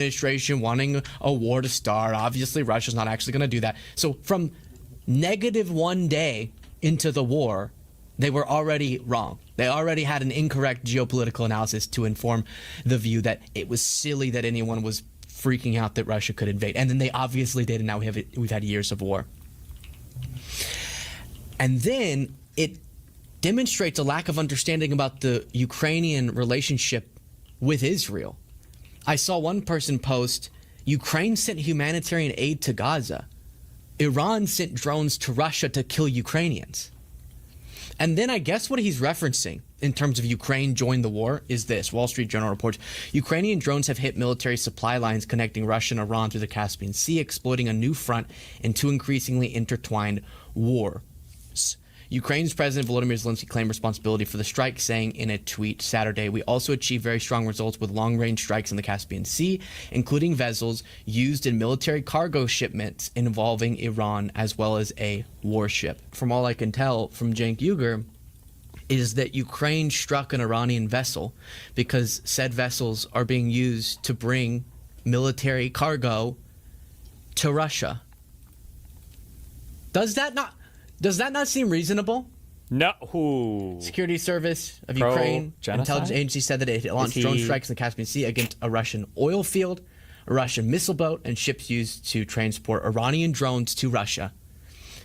administration wanting a war to start. Obviously, Russia's not actually going to do that. So from -1 day into the war, they were already wrong. They already had an incorrect geopolitical analysis to inform the view that it was silly that anyone was freaking out that Russia could invade. And then they obviously did, and now we've had years of war. And then it demonstrates a lack of understanding about the Ukrainian relationship with Israel. I saw one person post, Ukraine sent humanitarian aid to Gaza. Iran sent drones to Russia to kill Ukrainians. And then I guess what he's referencing in terms of Ukraine joined the war is this. Wall Street Journal reports, Ukrainian drones have hit military supply lines connecting Russia and Iran through the Caspian Sea, exploiting a new front in two increasingly intertwined wars. Ukraine's President Volodymyr Zelensky claimed responsibility for the strike, saying in a tweet Saturday, we also achieved very strong results with long-range strikes in the Caspian Sea, including vessels used in military cargo shipments involving Iran, as well as a warship. From all I can tell from Cenk Uygur, is that Ukraine struck an Iranian vessel because said vessels are being used to bring military cargo to Russia. Does that not seem reasonable? No. Security Service of Ukraine, intelligence agency, said that it launched drone strikes in the Caspian Sea against a Russian oil field, a Russian missile boat, and ships used to transport Iranian drones to Russia.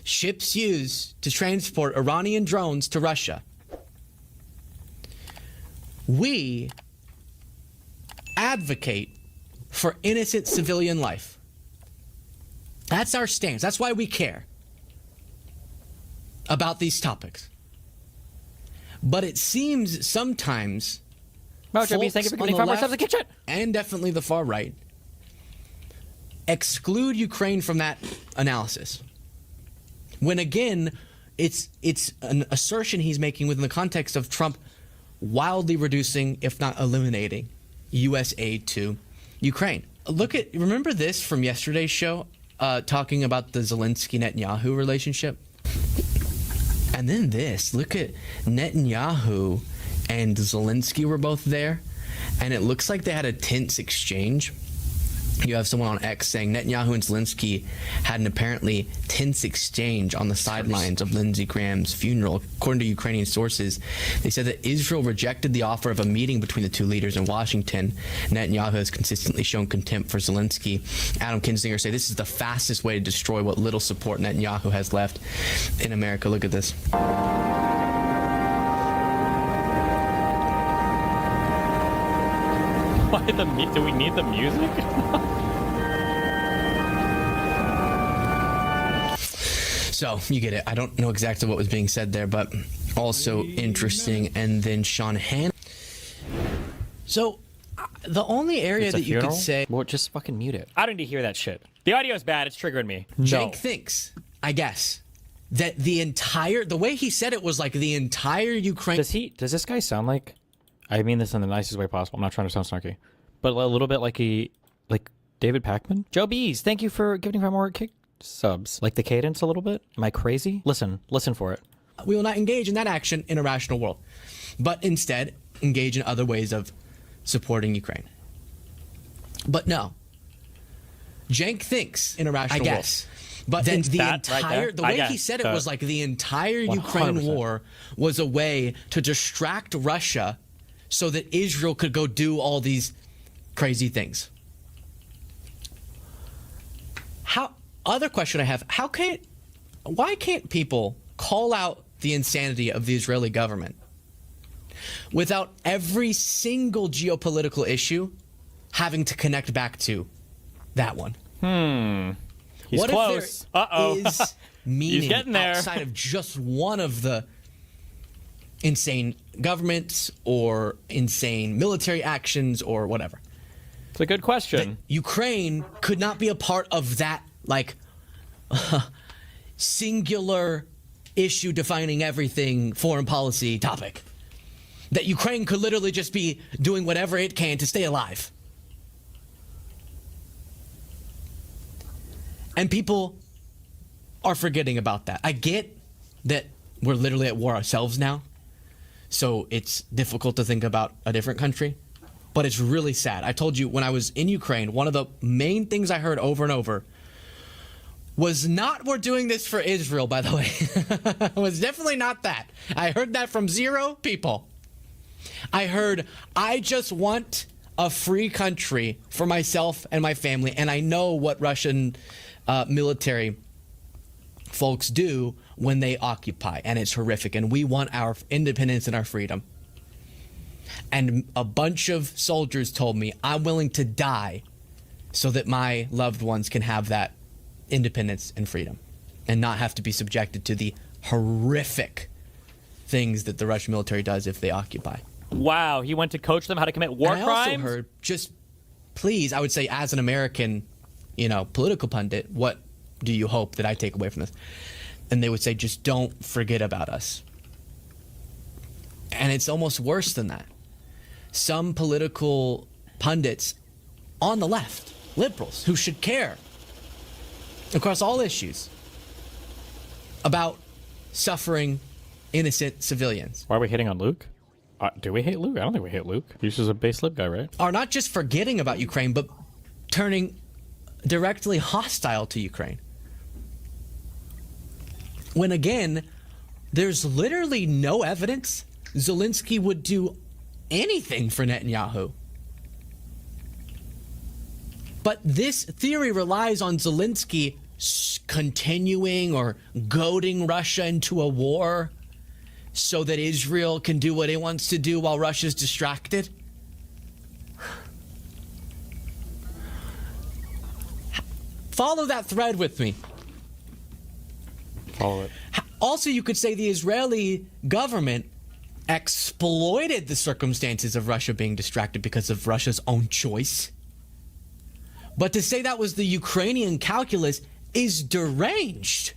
Ships used to transport Iranian drones to Russia. We advocate for innocent civilian life. That's our stance. That's why we care about these topics. But it seems sometimes Mojo Bees, thank you for giving 5 more subs in the kitchen. And definitely the far right exclude Ukraine from that analysis. When again, it's an assertion he's making within the context of Trump wildly reducing, if not eliminating, U.S. aid to Ukraine. Remember this from yesterday's show, talking about the Zelensky-Netanyahu relationship? And then this, look at Netanyahu and Zelensky were both there, and it looks like they had a tense exchange. You have someone on X saying Netanyahu and Zelensky had an apparently tense exchange on the sidelines of Lindsey Graham's funeral. According to Ukrainian sources, they said that Israel rejected the offer of a meeting between the two leaders in Washington. Netanyahu has consistently shown contempt for Zelensky. Adam Kinzinger said this is the fastest way to destroy what little support Netanyahu has left in America. Look at this. Do we need the music? So you get it. I don't know exactly what was being said there, but also interesting. And then Sean Hannity. So the only area that you could say, well, just fucking mute it. I don't need to hear that shit. The audio is bad. It's triggering me. Jake thinks, I guess, that the way he said it was like the entire Ukraine. Does this guy sound like, I mean this in the nicest way possible. I'm not trying to sound snarky, but a little bit like David Pakman. Joe Bees, thank you for giving 5 more kick subs. Like the cadence a little bit. Am I crazy? Listen for it. We will not engage in that action in a rational world, but instead engage in other ways of supporting Ukraine. But no, Cenk thinks in a rational world. I guess. But then the way he said it was like the entire Ukraine 100%. War was a way to distract Russia so that Israel could go do all these crazy things. Other question I have, why can't people call out the insanity of the Israeli government without every single geopolitical issue having to connect back to that one? He's what close. If there is meaning He's getting there. outside of just one of the insane governments or insane military actions or whatever? It's a good question. That Ukraine could not be a part of that, singular issue defining everything foreign policy topic. That Ukraine could literally just be doing whatever it can to stay alive. And people are forgetting about that. I get that we're literally at war ourselves now, so it's difficult to think about a different country. but it's really sad. I told you when I was in Ukraine, one of the main things I heard over and over was not we're doing this for Israel, by the way. It was definitely not that. I heard that from 0 people. I heard, I just want a free country for myself and my family, and I know what Russian military folks do when they occupy, and it's horrific, and we want our independence and our freedom. And a bunch of soldiers told me, I'm willing to die so that my loved ones can have that independence and freedom and not have to be subjected to the horrific things that the Russian military does if they occupy. Wow, he went to coach them how to commit war And I crimes? also heard, just please, I would say as an American, political pundit, what do you hope that I take away from this? And they would say, just don't forget about us. And it's almost worse than that. Some political pundits on the left, liberals, who should care across all issues about suffering innocent civilians, Why are we hating on Luke? Do we hate Luke? I don't think we hate Luke. He's just a base lib guy, right? are not just forgetting about Ukraine, but turning directly hostile to Ukraine. When again, there's literally no evidence Zelensky would do anything for Netanyahu. But this theory relies on Zelensky continuing or goading Russia into a war so that Israel can do what it wants to do while Russia's distracted. Follow that thread with me. Follow it. Also, you could say the Israeli government exploited the circumstances of Russia being distracted because of Russia's own choice. But to say that was the Ukrainian calculus is deranged.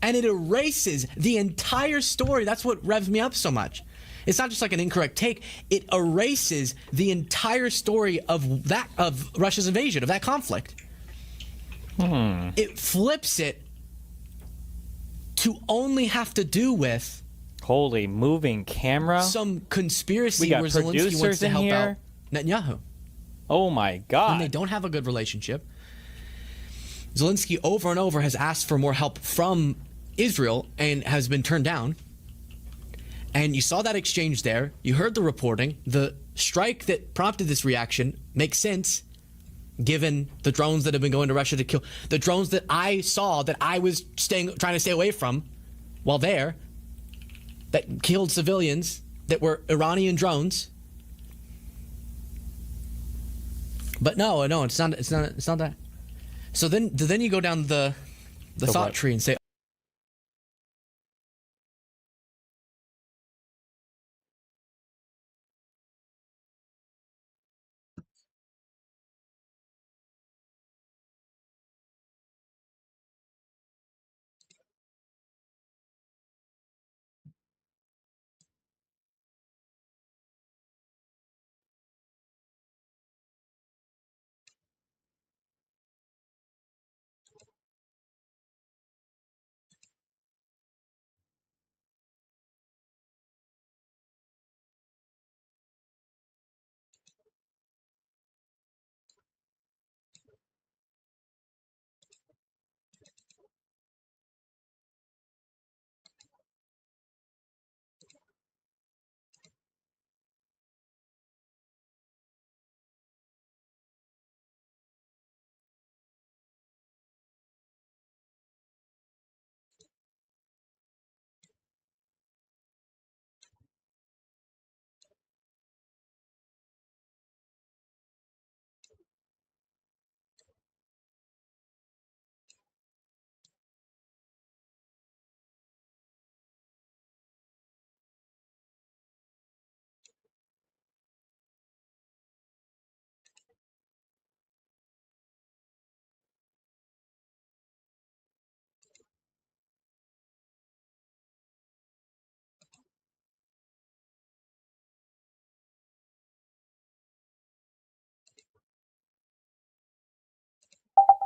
And it erases the entire story. That's what revs me up so much. It's not just like an incorrect take. It erases the entire story of Russia's invasion, of that conflict. It flips it to only have to do with Holy moving camera. some conspiracy We got where Zelensky wants producers to in help here. out Netanyahu. Oh my God. When they don't have a good relationship. Zelensky over and over has asked for more help from Israel and has been turned down. And you saw that exchange there. You heard the reporting. The strike that prompted this reaction makes sense given the drones that have been going to Russia to kill. The drones that I saw that I was trying to stay away from while there that killed civilians that were Iranian drones. But no, it's not that. So then you go down the thought what? tree and say,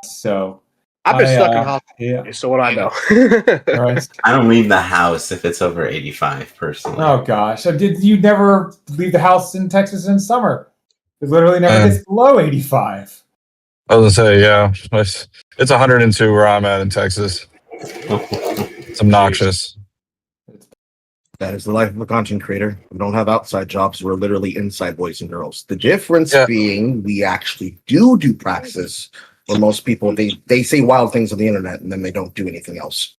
So I've been stuck in hospital, yeah. so what I know. Christ. I don't leave the house if it's over 85 personally. Oh gosh. So did you never leave the house in Texas in summer? It literally never gets below 85. I was gonna say, yeah, it's 102 where I'm at in Texas. It's obnoxious. That is the life of a content creator. We don't have outside jobs. We're literally inside boys and girls. The difference being we actually do praxis where most people, they say wild things on the internet and then they don't do anything else.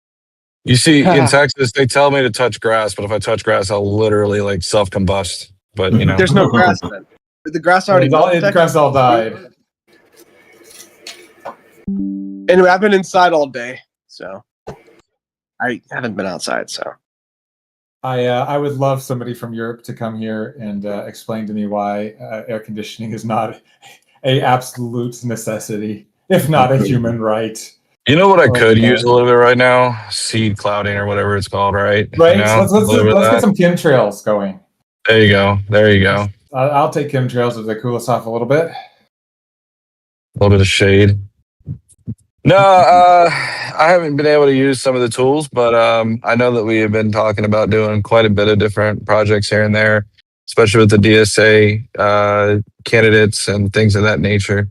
You see, in Texas, they tell me to touch grass, but if I touch grass, I'll literally like self-combust. But you know, There's no grass then. The grass already The grass all died. Anyway, I've been inside all day, so I haven't been outside. So I would love somebody from Europe to come here and explain to me why air conditioning is not a absolute necessity, if not a human right. you know what I could use a little bit right now? Seed clouding or whatever it's called, right? Right. You know, Let's get some chemtrails going. There you go. There you go. I'll take chemtrails if they cool us off a little bit. A little bit of shade. No, I haven't been able to use some of the tools, but I know that we have been talking about doing quite a bit of different projects here and there, especially with the DSA candidates and things of that nature.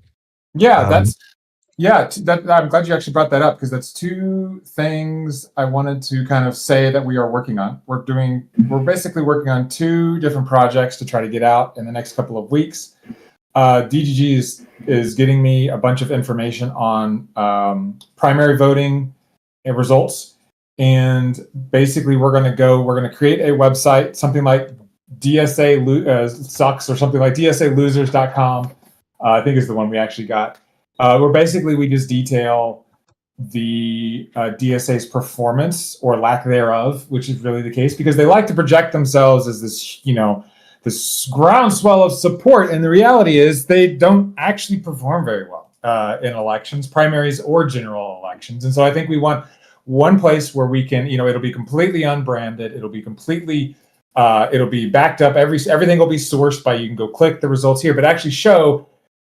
Yeah, I'm glad you actually brought that up because that's two things I wanted to kind of say that we are working on. We're basically working on two different projects to try to get out in the next couple of weeks. DGG is getting me a bunch of information on primary voting and results, and basically we're going to create a website, something like DSA sucks or something like DSAlosers.com. I think is the one we actually got. Where basically we just detail the DSA's performance or lack thereof, which is really the case because they like to project themselves as this, this groundswell of support. And the reality is they don't actually perform very well in elections, primaries or general elections. And so I think we want one place where we can, it'll be completely unbranded. It'll be completely, it'll be backed up. Everything will be sourced by, you can go click the results here, but actually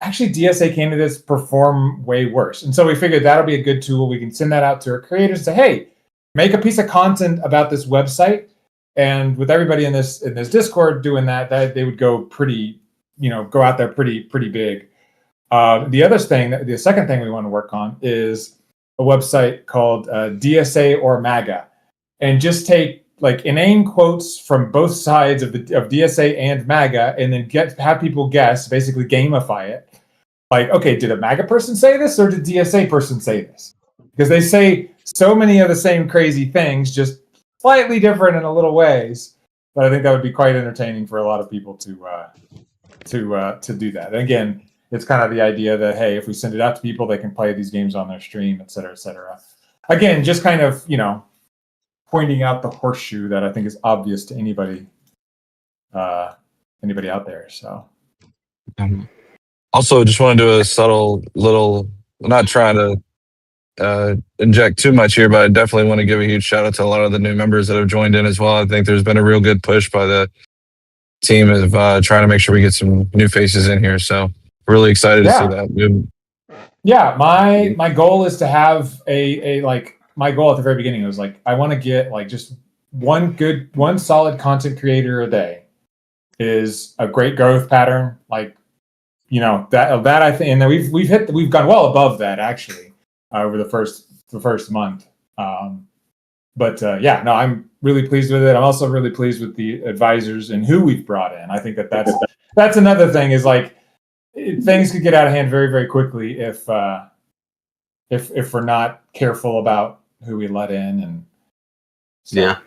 DSA candidates perform way worse. And so we figured that'll be a good tool. We can send that out to our creators and say, hey, make a piece of content about this website. And with everybody in this Discord doing that they would go pretty, go out there pretty big. The second thing we want to work on is a website called DSA or MAGA. And just take like inane quotes from both sides of DSA and MAGA and then have people guess, basically gamify it. Like, okay, did a MAGA person say this or did DSA person say this? Because they say so many of the same crazy things, just slightly different in a little ways. But I think that would be quite entertaining for a lot of people to do that. And again, it's kind of the idea that, hey, if we send it out to people, they can play these games on their stream, et cetera, et cetera. Again, just kind of, pointing out the horseshoe that I think is obvious to anybody out there. So. Also, just want to do a subtle little, not trying to inject too much here, but I definitely want to give a huge shout out to a lot of the new members that have joined in as well. I think there's been a real good push by the team of trying to make sure we get some new faces in here. So really excited to see that. Yeah, my goal is to have my goal at the very beginning was like, I want to get like just one solid content creator a day is a great growth pattern. Like, that I think, and we've gone well above that actually over the first month. I'm really pleased with it. I'm also really pleased with the advisors and who we've brought in. I think that's another thing is like things could get out of hand very, very quickly if we're not careful about who we let in. And so, yeah,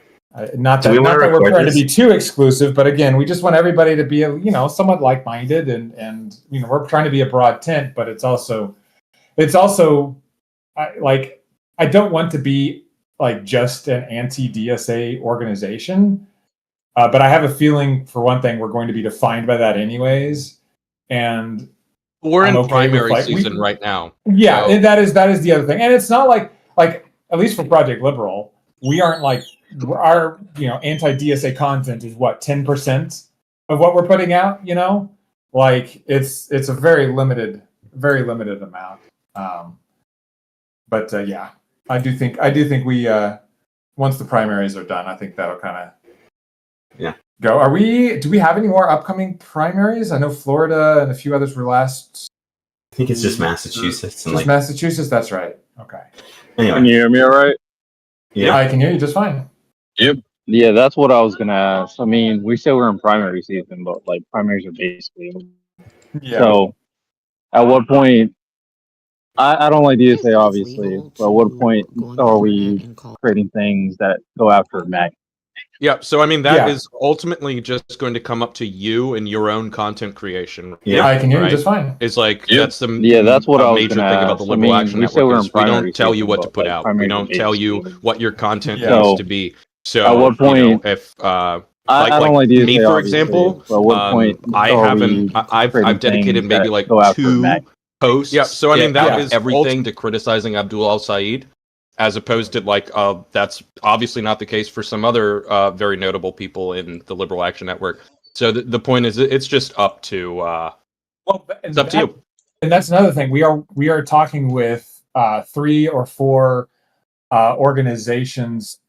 not that we're trying to be too exclusive, but again, we just want everybody to be somewhat like-minded, and we're trying to be a broad tent, but it's also I don't want to be like just an anti-DSA organization, but I have a feeling for one thing we're going to be defined by that anyways, and we're in primary season right now. Yeah, so. that is the other thing, and it's not like at least for Project Liberal, we aren't like our anti-DSA content is what 10% of what we're putting out. Like it's a very limited amount. I do think we once the primaries are done, I think that'll kind of go. Do we have any more upcoming primaries? I know Florida and a few others were last. I think it's just Massachusetts and Just Massachusetts. That's right. Okay. Anyway, Can you hear me all right? yeah. I can hear you just fine. Yeah, that's what I was gonna ask. I mean, we say we're in primary season, but like primaries are basically. Yeah. So, at what point? I don't like to say obviously, but at what point are we creating things that go after Mac? Yeah, so I mean that Yeah. is ultimately just going to come up to you and your own content creation. Yeah, I can hear right. you just fine. It's like Yep. that's the That's what a I was major gonna thing about the ask. Liberal I mean, Action we say we're Network in is we primary don't tell you season, what to but, put like, out. We primaries don't are tell you basically- what your content Yeah. needs So, to be. So at what point- if I don't like to me say for obviously, example, but at what point I are haven't. we I've creating dedicated things maybe that like go after 2 Mac? posts. Yeah, so I mean that Yeah. is everything to criticizing Abdul Al Saeed, as opposed to like that's obviously not the case for some other very notable people in the Liberal Action Network. So the point is, it's just up to Well, it's up to you. And that's another thing. We are talking with 3 or 4 organizations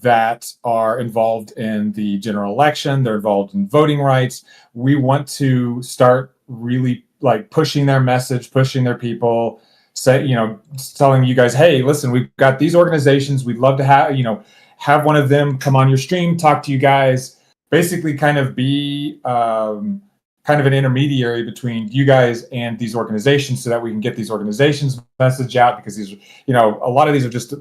that are involved in the general election. They're involved in voting rights. We want to start really like pushing their message, pushing their people, telling you guys, hey, listen, we've got these organizations. We'd love to have one of them come on your stream, talk to you guys, basically kind of be kind of an intermediary between you guys and these organizations so that we can get these organizations message out, because these, a lot of these are just,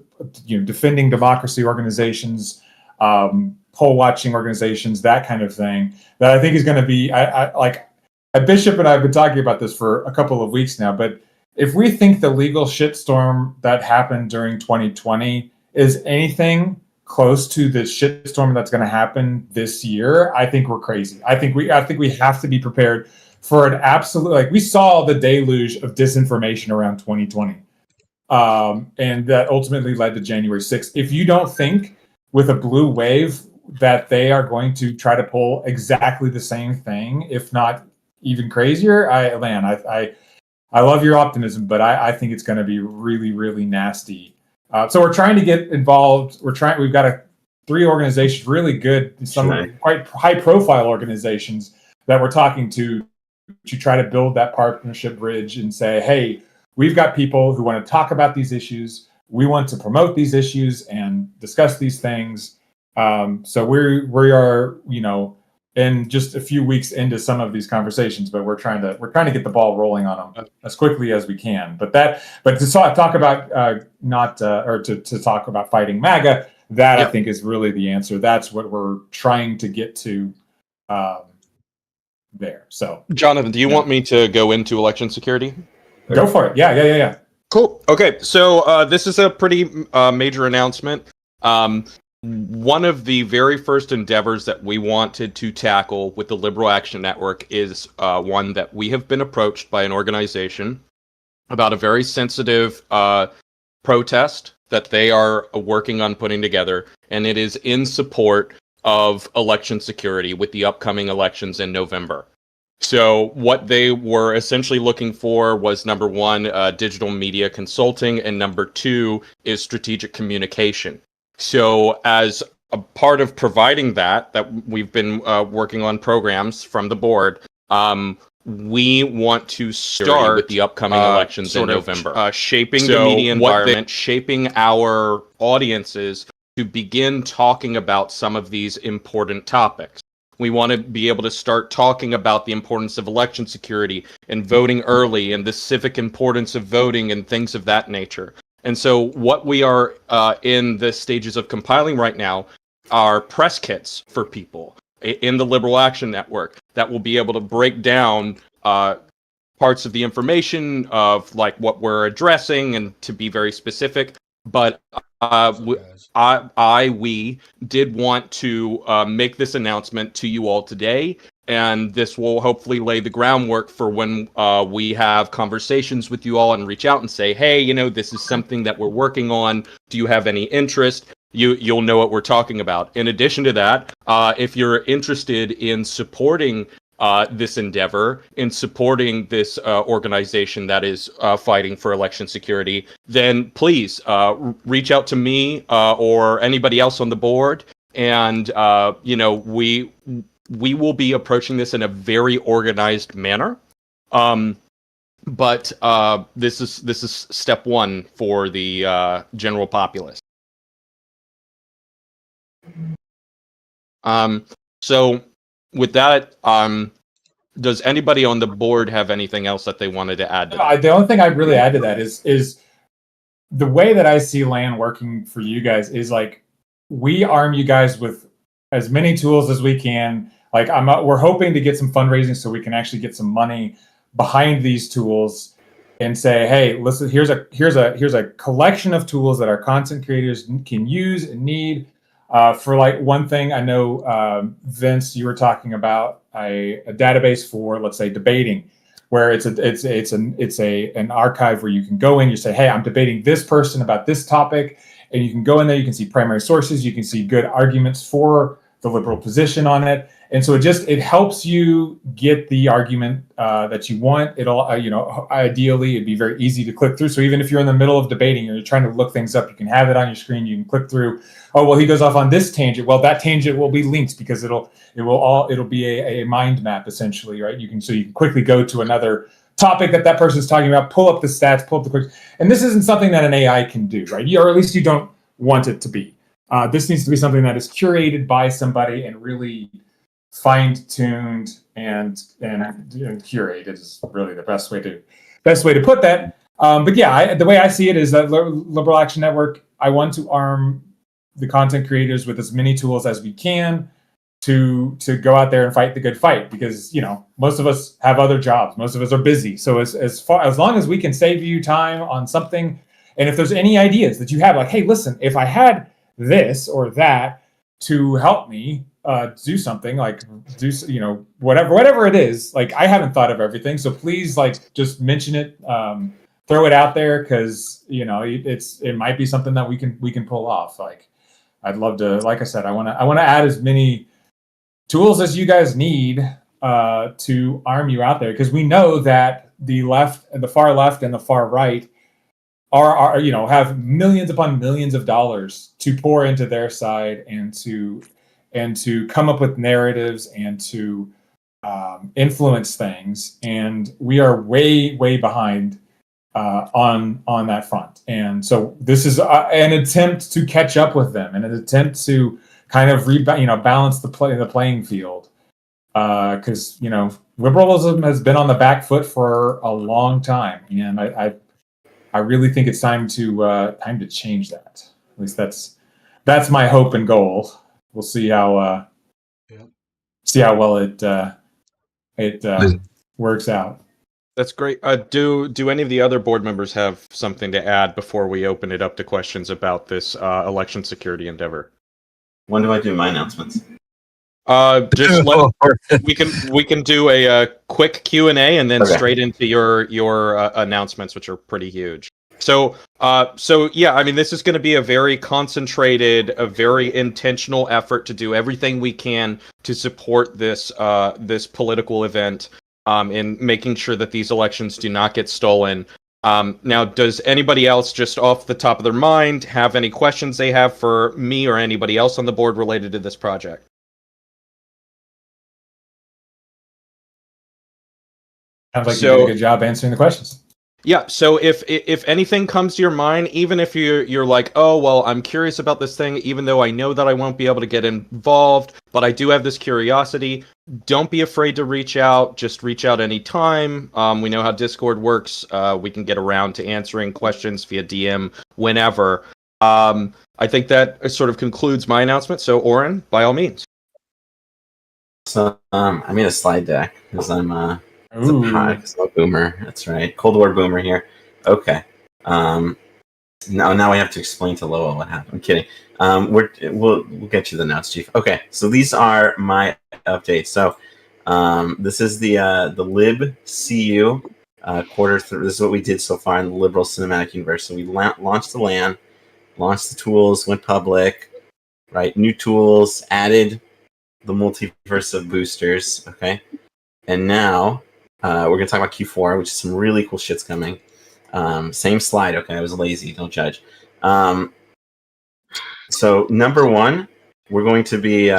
defending democracy organizations, poll watching organizations, that kind of thing, that I think is going to be, Bishop and I have been talking about this for a couple of weeks now, but if we think the legal shitstorm that happened during 2020 is anything close to the shitstorm that's going to happen this year, I think we're crazy. I think we have to be prepared for an absolute, we saw the deluge of disinformation around 2020. And that ultimately led to January 6th. If you don't think with a blue wave that they are going to try to pull exactly the same thing, if not even crazier, I love your optimism, but I think it's going to be really, really nasty. So we're trying to get involved. We've got 3 organizations, really good, some quite high-profile organizations that we're talking to try to build that partnership bridge and say, hey, we've got people who want to talk about these issues. We want to promote these issues and discuss these things. So we are, in just a few weeks into some of these conversations, but we're trying to get the ball rolling on them as quickly as we can. But to talk about to talk about fighting MAGA, that I think is really the answer. That's what we're trying to get to there. So, Jonathan, do you want me to go into election security? Go for it. Yeah. Cool. Okay, so this is a pretty major announcement. One of the very first endeavors that we wanted to tackle with the Liberal Action Network is one that we have been approached by an organization about a very sensitive protest that they are working on putting together, and it is in support of election security with the upcoming elections in November. So what they were essentially looking for was, number 1, digital media consulting, and number 2 is strategic communication. So as a part of providing that we've been working on programs from the board, we want to start with the upcoming elections in November, shaping the media environment, shaping our audiences to begin talking about some of these important topics. We want to be able to start talking about the importance of election security and voting early and the civic importance of voting and things of that nature. And so what we are in the stages of compiling right now are press kits for people in the Liberal Action Network that will be able to break down parts of the information of like what we're addressing and to be very specific. But we did want to make this announcement to you all today, and this will hopefully lay the groundwork for when we have conversations with you all and reach out and say, hey, this is something that we're working on. Do you have any interest? You'll know what we're talking about. In addition to that, if you're interested in supporting this endeavor, in supporting this organization that is fighting for election security, then please reach out to me or anybody else on the board. and we will be approaching this in a very organized manner. But this is step one for the general populace. So with that, does anybody on the board have anything else that they wanted to add to that? The only thing I'd really add to that is the way that I see LAN working for you guys is like we arm you guys with as many tools as we can. Like we're hoping to get some fundraising so we can actually get some money behind these tools and say, hey, listen, here's a collection of tools that our content creators can use and need. For like one thing, I know Vince, you were talking about a database for, let's say, debating, where it's an archive where you can go in, you say, hey, I'm debating this person about this topic, and you can go in there, you can see primary sources, you can see good arguments for the liberal position on it. And so it helps you get the argument that you want. It'll, ideally, it'd be very easy to click through. So even if you're in the middle of debating or you're trying to look things up, you can have it on your screen. You can click through. Oh, well, he goes off on this tangent. Well, that tangent will be linked because it'll be a mind map essentially, right? So you can quickly go to another topic that person's talking about, pull up the stats, pull up the clicks. And this isn't something that an AI can do, right? Or at least you don't want it to be. This needs to be something that is curated by somebody and really fine-tuned and curated is really the best way to put that. But yeah, the way I see it is that Liberal Action Network, I want to arm the content creators with as many tools as we can to go out there and fight the good fight, because most of us have other jobs, most of us are busy. So as long as we can save you time on something, and if there's any ideas that you have, like, hey, listen, if I had this or that to help me do something, like whatever it is, like I haven't thought of everything, so please just mention it, throw it out there, because it might be something that we can pull off. Like I'd love to, like I said, I want to add as many tools as you guys need to arm you out there, because we know that the left and the far left and the far right are have millions upon millions of dollars to pour into their side and to come up with narratives and to influence things, and we are way behind on that front. And so this is an attempt to catch up with them, and an attempt to kind of balance the playing field, because liberalism has been on the back foot for a long time, and I really think it's time to change that. At least that's my hope and goal. We'll see how well it works out. That's great. Do any of the other board members have something to add before we open it up to questions about this election security endeavor? When do I do my announcements? We can do a quick Q&A and then straight into your announcements, which are pretty huge. So yeah, I mean, this is going to be a very concentrated, a very intentional effort to do everything we can to support this this political event in making sure that these elections do not get stolen. Now, does anybody else, just off the top of their mind, have any questions they have for me or anybody else on the board related to this project? Sounds like you did a good job answering the questions. Yeah, so if anything comes to your mind, even if you're like, oh, well, I'm curious about this thing, even though I know that I won't be able to get involved, but I do have this curiosity, don't be afraid to reach out. Just reach out anytime. We know how Discord works. We can get around to answering questions via DM whenever. I think that sort of concludes my announcement. So, Oren, by all means. So I made a slide deck because I'm a boomer. That's right, Cold War boomer here. Okay. Now we have to explain to Loa what happened. I'm kidding. We'll get you the notes, Chief. Okay, so these are my updates. So this is the libcu quarter. This is what we did so far in the Liberal Cinematic Universe. So we launched the LAN, launched the tools, went public, right? New tools, added the multiverse of boosters. Okay, and now we're gonna talk about Q4, which is some really cool shit's coming. Same slide. Okay, I was lazy. Don't judge. So number one, we're going to be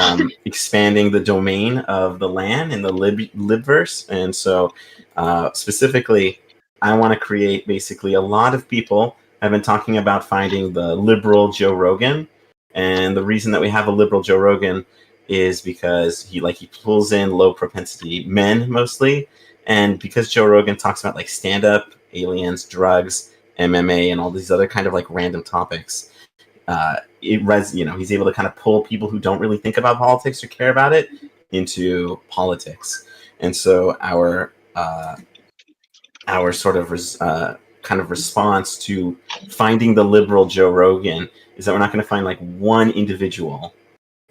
expanding the domain of the LAN in the libverse, and so specifically, I want to create basically a lot of people have been talking about finding the liberal Joe Rogan, and the reason that we have a liberal Joe Rogan is because he pulls in low propensity men mostly, and because Joe Rogan talks about like stand up, aliens, drugs, MMA, and all these other kind of like random topics. He's able to kind of pull people who don't really think about politics or care about it into politics, and so our sort of kind of response to finding the liberal Joe Rogan is that we're not going to find like one individual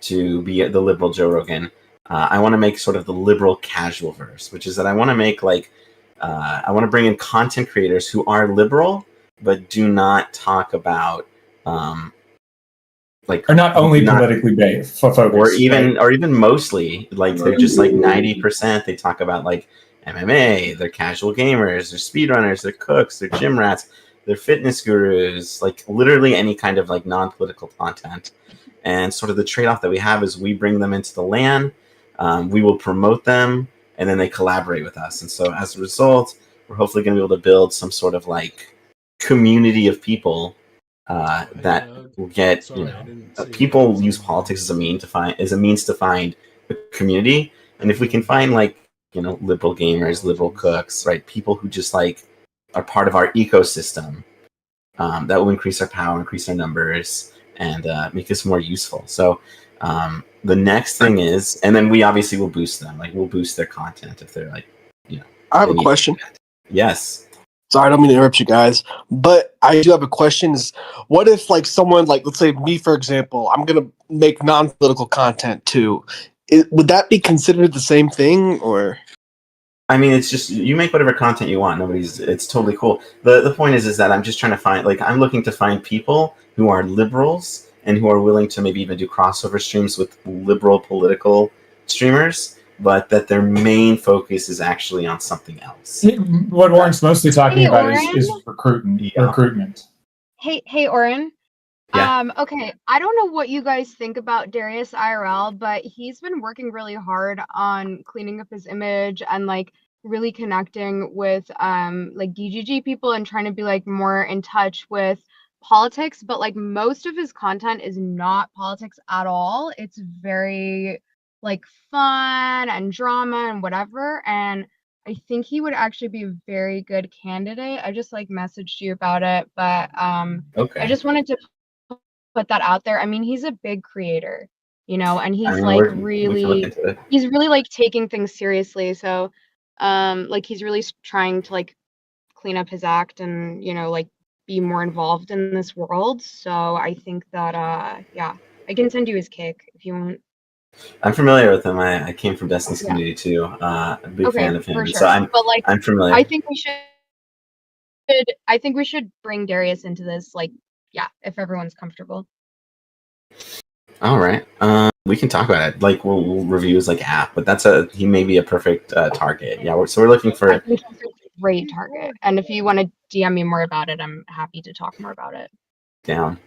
to be the liberal Joe Rogan. I want to make sort of the liberal casual verse, which is that I want to make I want to bring in content creators who are liberal but do not talk about are not only politically based focused, or even mostly like they're just like 90%. They talk about like MMA, they're casual gamers, they're speedrunners, they're cooks, they're gym rats, they're fitness gurus, like literally any kind of like non-political content. And sort of the trade-off that we have is we bring them into the LAN, we will promote them, and then they collaborate with us. And so as a result, we're hopefully going to be able to build some sort of like community of people that will get, people use politics as a means to find a community. And if we can find like, liberal gamers, liberal cooks, right? People who just like are part of our ecosystem, that will increase our power, increase our numbers, and make us more useful. So the next thing is, and then we obviously will boost them. Like we'll boost their content if they're like, I have a question. Yes. Sorry, I don't mean to interrupt you guys, but I do have a question. Is what if like someone like, let's say me, for example, I'm going to make non-political content too. Would that be considered the same thing, or? I mean, it's just, you make whatever content you want. It's totally cool. The point is that I'm just trying to find, I'm looking to find people who are liberals and who are willing to maybe even do crossover streams with liberal political streamers, but that their main focus is actually on something else. What Oren's mostly talking about Oren? is recruitment. Hey, Oren. Yeah. Okay, I don't know what you guys think about Darius IRL, but he's been working really hard on cleaning up his image and like really connecting with like DGG people and trying to be like more in touch with politics, but like most of his content is not politics at all. It's very like fun and drama and whatever, and I think he would actually be a very good candidate. I just like messaged you about it, but Okay. I just wanted to put that out there. I mean, he's a big creator, and he's he's really like taking things seriously. So, like he's really trying to like clean up his act and, like be more involved in this world. So I think that, yeah, I can send you his kick if you want. I'm familiar with him. I came from Destiny's community too. I'm a big fan of him. For sure. So I'm familiar. I think we should bring Darius into this, like, yeah, if everyone's comfortable. All right. We can talk about it. Like we'll review his like app, but he may be a perfect target. Yeah. So we're looking for. I think he's a great target, and if you want to DM me more about it, I'm happy to talk more about it. Down.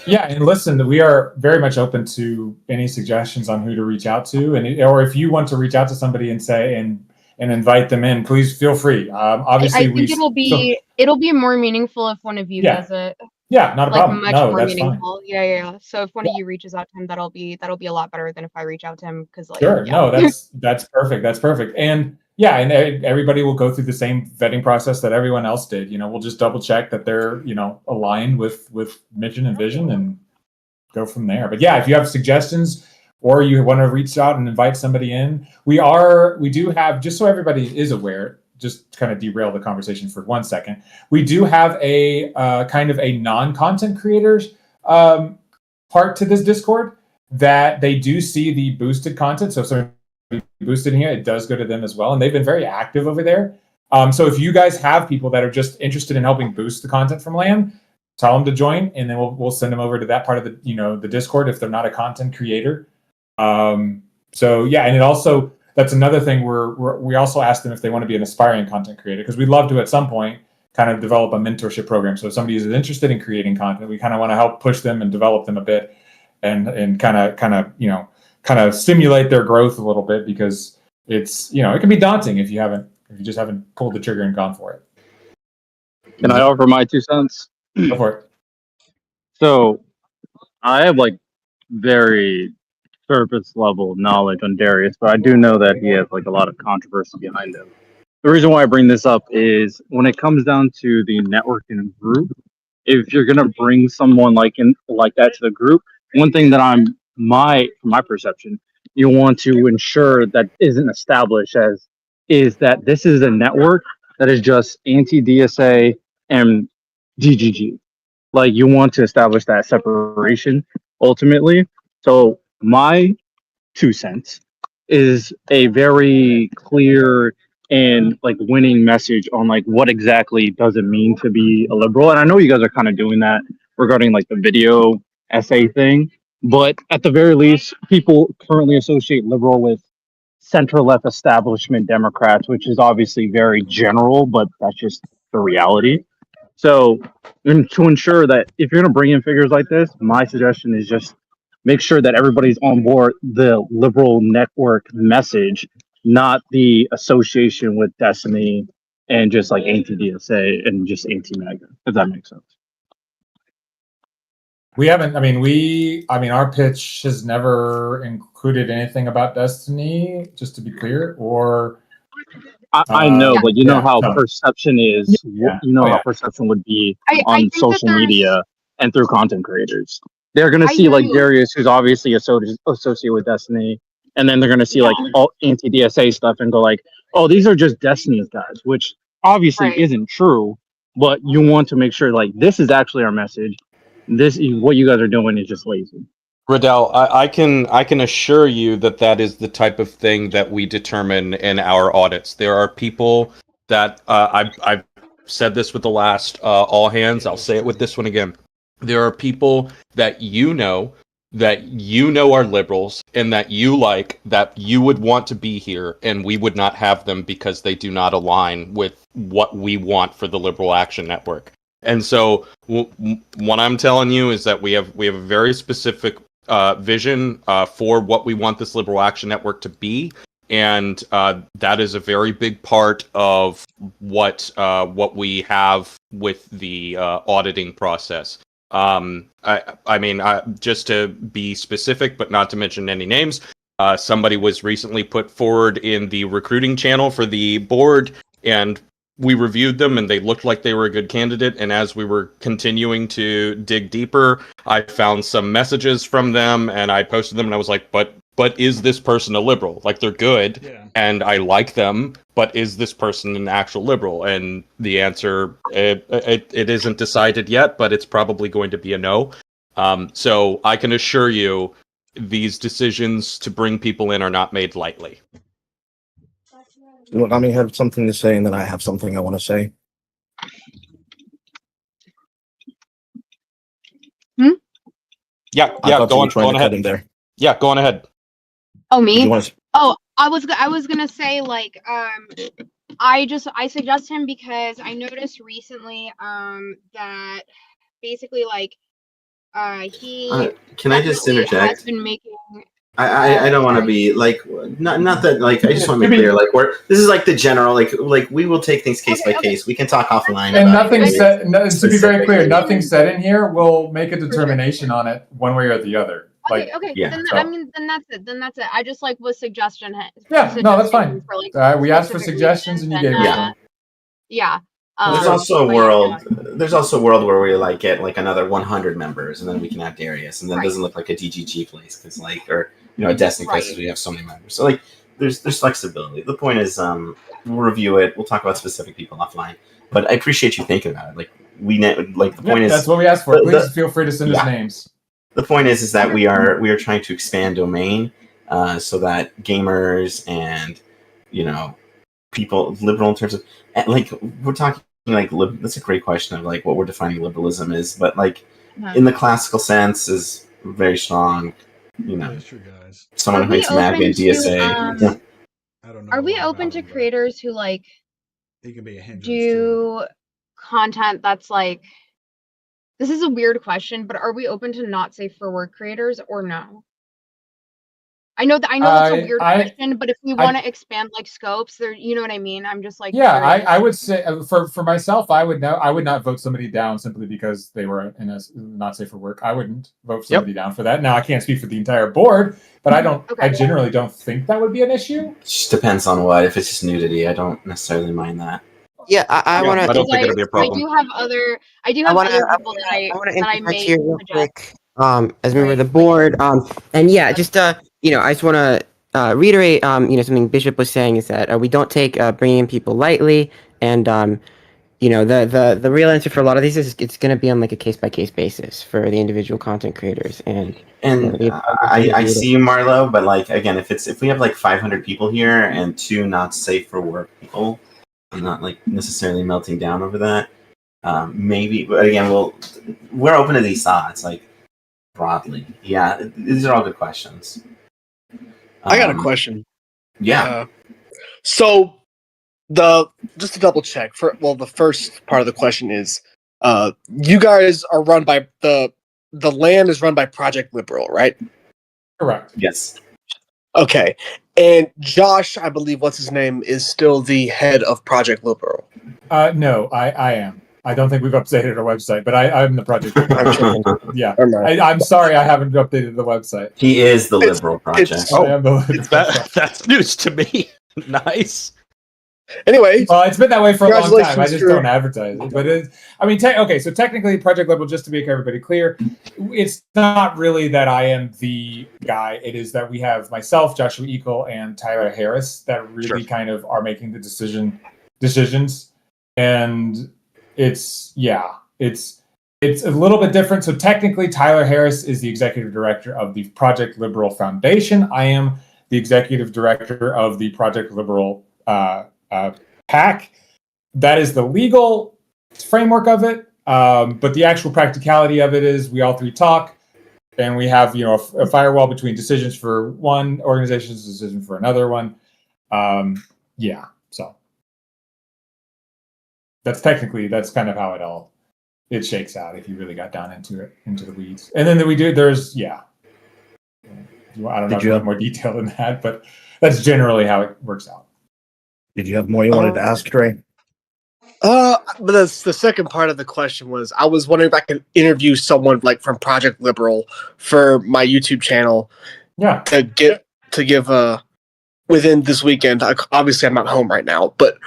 Yeah, and listen, we are very much open to any suggestions on who to reach out to, or if you want to reach out to somebody and say and invite them in, please feel free. Obviously, I think it'll be more meaningful if one of you does it. Yeah, not a problem. Much no, more that's meaningful. fine. Yeah. So if one of you reaches out to him, that'll be a lot better than if I reach out to him, because like Sure. yeah. No, that's perfect. That's perfect. And yeah, and everybody will go through the same vetting process that everyone else did. We'll just double check that they're aligned with mission and vision and go from there. But yeah, if you have suggestions or you want to reach out and invite somebody in, we do have, just so everybody is aware, just kind of derail the conversation for 1 second. We do have a kind of a non-content creators part to this Discord that they do see the boosted content. So if somebody boosted here, it does go to them as well. And they've been very active over there. So if you guys have people that are just interested in helping boost the content from LAN, tell them to join, and then we'll send them over to that part of the Discord if they're not a content creator. So yeah, and it also, that's another thing we also ask them if they want to be an aspiring content creator, because we'd love to at some point kind of develop a mentorship program. So if somebody is interested in creating content, we kind of want to help push them and develop them a bit. and kind of stimulate their growth a little bit, because it's, it can be daunting if you just haven't pulled the trigger and gone for it. Can I offer my 2 cents? Go for it. So I have like very surface level knowledge on Darius, but I do know that he has like a lot of controversy behind him. The reason why I bring this up is when it comes down to the networking group, if you're gonna bring someone like that to the group, one thing that from my perception, you want to ensure that isn't established is that this is a network that is just anti-DSA and DGG. Like, you want to establish that separation ultimately. So my 2 cents is a very clear and like winning message on like what exactly does it mean to be a liberal. And I know you guys are kind of doing that regarding like the video essay thing, but at the very least, people currently associate liberal with center left establishment Democrats, which is obviously very general, but that's just the reality. So, and to ensure that if you're going to bring in figures like this, my suggestion is just make sure that everybody's on board the liberal network message, not the association with Destiny and just like anti-DSA and just anti-MAGA, if that makes sense. We haven't, our pitch has never included anything about Destiny, just to be clear, or... I know, but you know how so- perception is, Yeah. how perception would be I on think that social there's- media and through content creators. They're going to I see like agree. Darius, who's obviously associated with Destiny, and then they're going to see like all anti-DSA stuff and go like, oh, these are just Destiny's guys, which obviously Right. isn't true, but you want to make sure like this is actually our message. This is what you guys are doing is just lazy. Riddell, I can assure you that is the type of thing that we determine in our audits. There are people that I've said this with the last all hands. I'll say it with this one again. There are people that you know are liberals and that you like, that you would want to be here, and we would not have them because they do not align with what we want for the Liberal Action Network. And so what I'm telling you is that we have a very specific vision for what we want this Liberal Action Network to be, and that is a very big part of what we have with the auditing process. Just to be specific, but not to mention any names, somebody was recently put forward in the recruiting channel for the board, and we reviewed them and they looked like they were a good candidate. And as we were continuing to dig deeper, I found some messages from them and I posted them and I was like, but is this person a liberal? Like, they're good and I like them, but is this person an actual liberal? And the answer, it isn't decided yet, but it's probably going to be a no. So I can assure you these decisions to bring people in are not made lightly. Look, I may have something to say, and then I have something I want to say. Yeah, go on ahead. In there. Yeah, go on ahead. Oh, me? You want to... Oh, I was gonna say like I suggest him because I noticed recently that basically like he Can I just definitely interject? has been making. I don't want to be like not that like I just want to be clear, like this is like the general like we will take things case by case. We can talk offline. And about nothing it. said. No, to be very clear, nothing said in here. We'll make a determination on it one way or the other. Okay, Like, okay. yeah, Then so- I mean, then that's it. Then that's it. I just like was suggestion. Yeah, no, that's fine. For, like, We asked for specific suggestions and you reasons, gave us them. Yeah. There's also a world. There's also a world where we like get like another 100 members, and then we can have Darius, and then it doesn't look like a DGG place because like or a Destiny place because we have so many members. So like there's flexibility. The point is we'll review it. We'll talk about specific people offline. But I appreciate you thinking about it. Like the point is that's what we asked for. the- Please feel free to send us names. the point is that we are trying to expand domain so that gamers and people liberal in terms of like we're talking like that's a great question of like what we're defining liberalism is, but like in the classical sense is very strong. Someone who hates MAGA and DSA. Are we open to creators who like do content that's like This is a weird question, but are we open to not safe for work creators or no? I know that's a weird question, but if we want to expand like scopes, there, you know what I mean? I'm just like, Yeah, curious. I would say for myself, I would not vote somebody down simply because they were in a not safe for work. I wouldn't vote somebody down for that. Now I can't speak for the entire board, but I generally don't think that would be an issue. It just depends on what. If it's just nudity, I don't necessarily mind that. Yeah, I want to. I don't think it'll be a problem. I do have other people that I interject may here real suggest. quick. As a member of the board, and yeah, just I just want to reiterate, something Bishop was saying is that we don't take bringing in people lightly, and the real answer for a lot of these is it's going to be on like a case by case basis for the individual content creators, and I see you, Marlo, but like again, if we have like 500 people here and 2 not safe for work people, I'm not like necessarily melting down over that. Maybe, but again, we're open to these thoughts, like broadly. Yeah, these are all good questions. I got a question. Yeah. So just to double check the first part of the question is, you guys are run by the land is run by Project Liberal, right? Correct. Yes. Okay. And Josh, I believe, what's his name, is still the head of Project Liberal. No, I am. I don't think we've updated our website, but I'm the project. Yeah, I'm sorry, I haven't updated the website. He is the Liberal Project. That's news to me. Nice. Anyway, well, it's been that way for a long time. I just for- don't advertise it. But okay. So technically, Project Liberal, just to make everybody clear, it's not really that I am the guy. It is that we have myself, Joshua Eagle, and Tyler Harris that really kind of are making the decisions, and it's a little bit different. So technically, Tyler Harris is the executive director of the Project Liberal Foundation. I am the executive director of the Project Liberal PAC. That is the legal framework of it, but the actual practicality of it is we all three talk, and we have a firewall between decisions for one organization's decision for another one. So that's kind of how it shakes out if you really got down into the weeds. And then I don't know if you have more detail than that, but that's generally how it works out. Did you have more you wanted to ask, Trey? But the second part of the question was, I was wondering if I could interview someone like from Project Liberal for my YouTube channel. Yeah. To give within this weekend. Obviously, I'm not home right now, but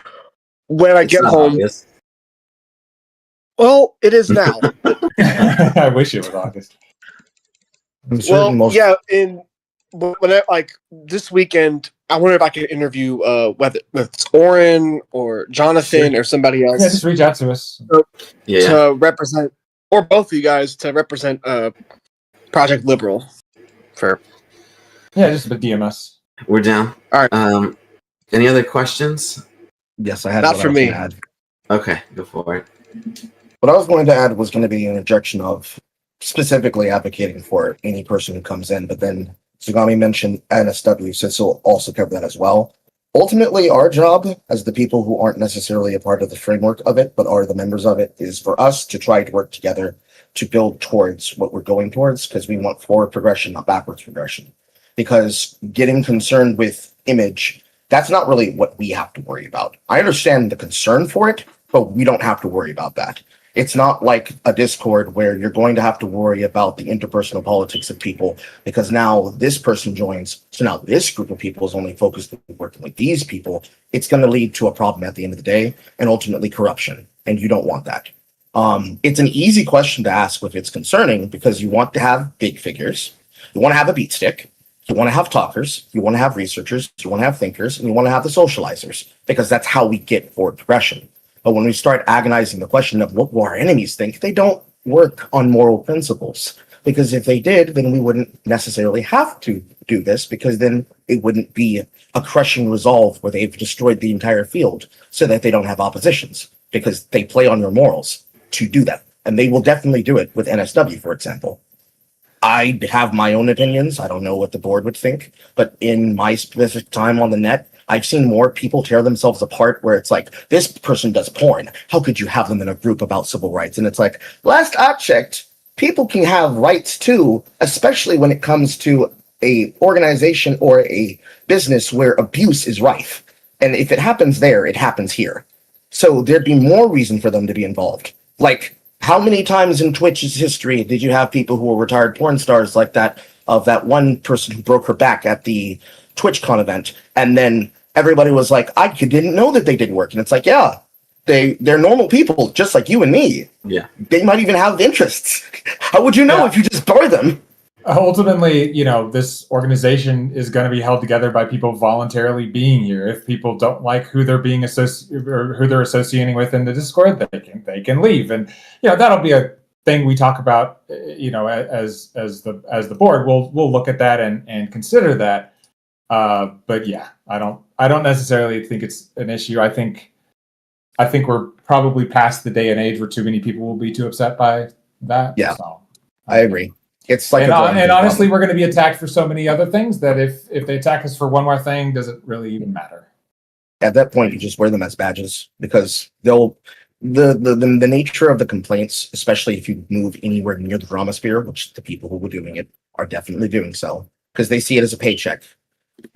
when I get home, obvious. Well, it is now. I wish it was August. When I this weekend, I wonder if I could interview whether it's Oren or Jonathan or somebody else. Yeah, just reach out to us. To represent, or both of you guys to represent Project Liberal. Just a DMS. We're down. All right. Any other questions? Yes, I had. Not for me. Okay, go for it. What I was going to add was going to be an injection of specifically advocating for any person who comes in, but then Tsugami mentioned NSW, so he'll also cover that as well. Ultimately, our job as the people who aren't necessarily a part of the framework of it, but are the members of it, is for us to try to work together to build towards what we're going towards, because we want forward progression, not backwards progression. Because getting concerned with image, that's not really what we have to worry about. I understand the concern for it, but we don't have to worry about that. It's not like a Discord where you're going to have to worry about the interpersonal politics of people, because now this person joins. So now this group of people is only focused on working with these people. It's going to lead to a problem at the end of the day and ultimately corruption. And you don't want that. It's an easy question to ask if it's concerning, because you want to have big figures. You want to have a beat stick. You want to have talkers. You want to have researchers. You want to have thinkers. And you want to have the socializers, because that's how we get forward progression. But when we start agonizing the question of what will our enemies think, they don't work on moral principles. Because if they did, then we wouldn't necessarily have to do this, because then it wouldn't be a crushing resolve where they've destroyed the entire field so that they don't have oppositions, because they play on your morals to do that. And they will definitely do it with NSW, for example. I have my own opinions. I don't know what the board would think, but in my specific time on the net, I've seen more people tear themselves apart where it's like, this person does porn. How could you have them in a group about civil rights? And it's like, last I checked, people can have rights too, especially when it comes to a organization or a business where abuse is rife. And if it happens there, it happens here. So there'd be more reason for them to be involved. Like, how many times in Twitch's history did you have people who were retired porn stars like that, of that one person who broke her back at the TwitchCon event, and then everybody was like, I didn't know that they did work. And it's like, yeah, they're normal people, just like you and me. Yeah. They might even have interests. How would you know if you just bar them? Ultimately, this organization is going to be held together by people voluntarily being here. If people don't like who they're being or who they're associating with in the Discord, they can leave, and that'll be a thing we talk about. As the board, we'll look at that and consider that. But yeah, I don't necessarily think it's an issue. I think we're probably past the day and age where too many people will be too upset by that. Yeah, so, I agree. It's like, and honestly, we're going to be attacked for so many other things that if they attack us for one more thing, does it really even matter? At that point, you just wear them as badges, because the nature of the complaints, especially if you move anywhere near the drama sphere, which the people who were doing it are definitely doing so, because they see it as a paycheck.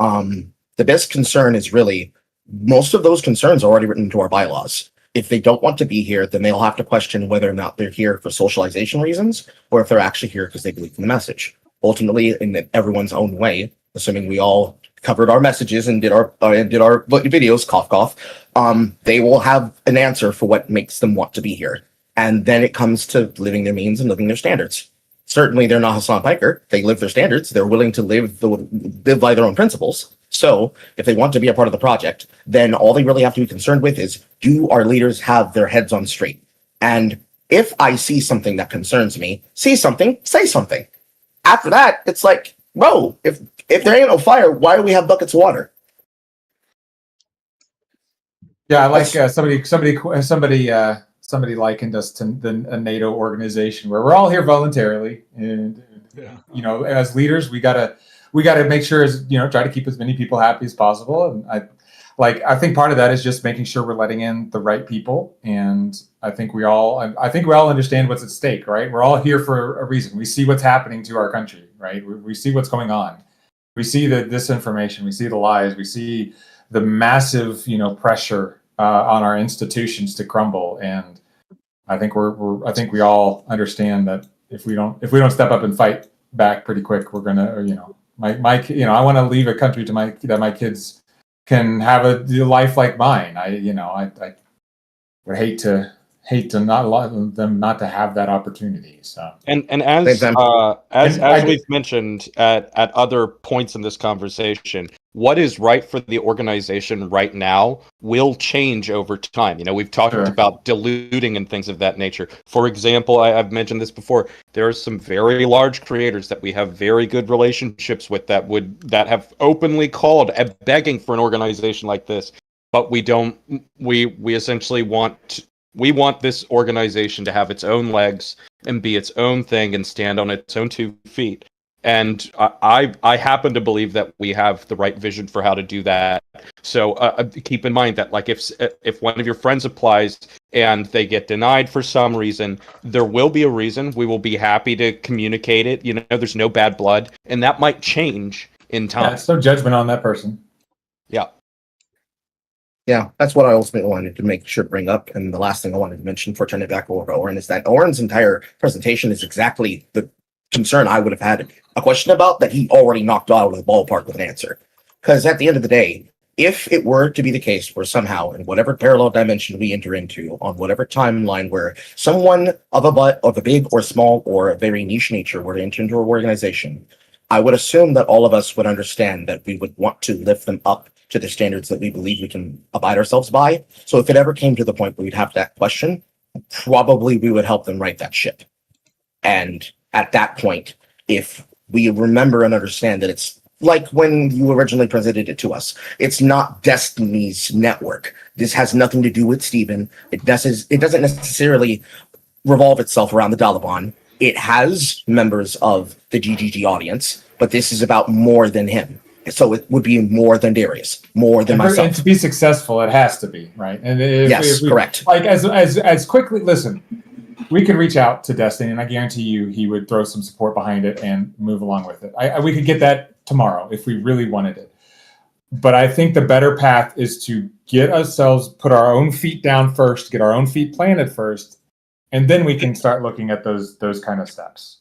The best concern is really, most of those concerns are already written into our bylaws. If they don't want to be here, then they'll have to question whether or not they're here for socialization reasons, or if they're actually here because they believe in the message. Ultimately, in everyone's own way, assuming we all covered our messages and did our videos, cough, they will have an answer for what makes them want to be here. And then it comes to living their means and living their standards. Certainly, they're not Hassan Piker. They live their standards. They're willing to live by their own principles. So if they want to be a part of the project, then all they really have to be concerned with is, do our leaders have their heads on straight? And if I see something that concerns me, say something. After that, it's like, bro, if there ain't no fire, why do we have buckets of water? Yeah, I like somebody likened us to a NATO organization where we're all here voluntarily, and as leaders, we gotta make sure, try to keep as many people happy as possible. And I think part of that is just making sure we're letting in the right people. And I think we all understand what's at stake, right? We're all here for a reason. We see what's happening to our country, right? We see what's going on. We see the disinformation. We see the lies. We see the massive, pressure on our institutions to crumble. And I think we all understand that if we don't step up and fight back pretty quick, we're gonna, I want to leave a country that my kids can have a life like mine. I would hate to not allow them not to have that opportunity. So and as we've mentioned at other points in this conversation, what is right for the organization right now will change over time. We've talked about diluting and things of that nature. For example, I've mentioned this before. There are some very large creators that we have very good relationships with that have openly called begging for an organization like this, but we don't. We essentially want this organization to have its own legs and be its own thing and stand on its own 2 feet. And I happen to believe that we have the right vision for how to do that. So keep in mind that, like, if one of your friends applies and they get denied for some reason, there will be a reason. We will be happy to communicate it. There's no bad blood, and that might change in time. Yeah, it's no judgment on that person. Yeah. Yeah, that's what I ultimately wanted to make sure to bring up. And the last thing I wanted to mention for turning it back over to Oren is that Oren's entire presentation is exactly the concern I would have had a question about, that he already knocked out of the ballpark with an answer. Because at the end of the day, if it were to be the case where somehow, in whatever parallel dimension we enter into, on whatever timeline where someone of a big or small or a very niche nature were to enter into our organization, I would assume that all of us would understand that we would want to lift them up to the standards that we believe we can abide ourselves by. So if it ever came to the point where we'd have that question, probably we would help them right that ship. And at that point, if we remember and understand that it's like when you originally presented it to us, it's not Destiny's network. This has nothing to do with Steven. It doesn't necessarily revolve itself around the Taliban. It has members of the GGG audience, but this is about more than him. So it would be more than Darius, more than And myself. to be successful, it has to be, right? And Yes, correct. Like as quickly, listen, we could reach out to Destiny, and I guarantee you he would throw some support behind it and move along with it. We could get that tomorrow if we really wanted it. But I think the better path is to put our own feet down first, get our own feet planted first, and then we can start looking at those kind of steps.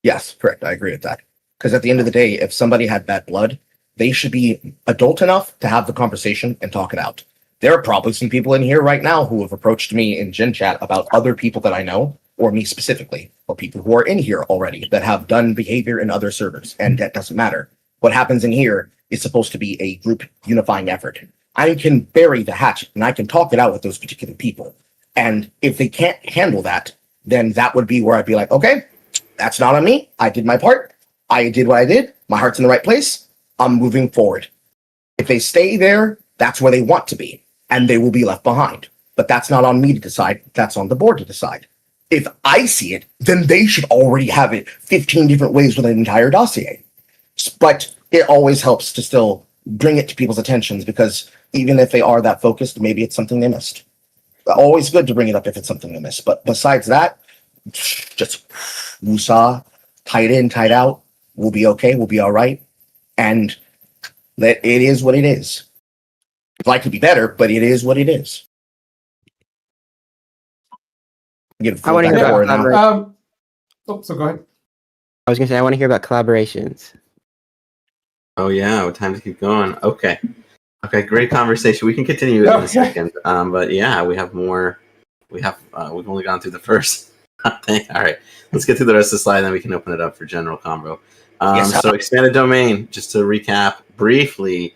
Yes, correct. I agree with that. Because at the end of the day, if somebody had bad blood, they should be adult enough to have the conversation and talk it out. There are probably some people in here right now who have approached me in Gen Chat about other people that I know, or me specifically, or people who are in here already that have done behavior in other servers, and that doesn't matter. What happens in here is supposed to be a group unifying effort. I can bury the hatchet and I can talk it out with those particular people. And if they can't handle that, then that would be where I'd be like, okay, that's not on me. I did my part. I did what I did. My heart's in the right place. I'm moving forward. If they stay there, that's where they want to be, and they will be left behind. But that's not on me to decide. That's on the board to decide. If I see it, then they should already have it 15 different ways with an entire dossier. But it always helps to still bring it to people's attentions, because even if they are that focused, maybe it's something they missed. Always good to bring it up if it's something they missed. But besides that, just woosah, tight in, tight out. We'll be okay. We'll be all right. And it is what it is. I'd like to be better, but it is what it is. I want to hear about collaborations. So go ahead. I was going to say, I want to hear about collaborations. Oh yeah, time to keep going. Okay, great conversation. We can continue in a second. But yeah, we have more. We've only gone through the first thing. All right, let's get through the rest of the slide, then we can open it up for general convo. So expanded domain, just to recap briefly,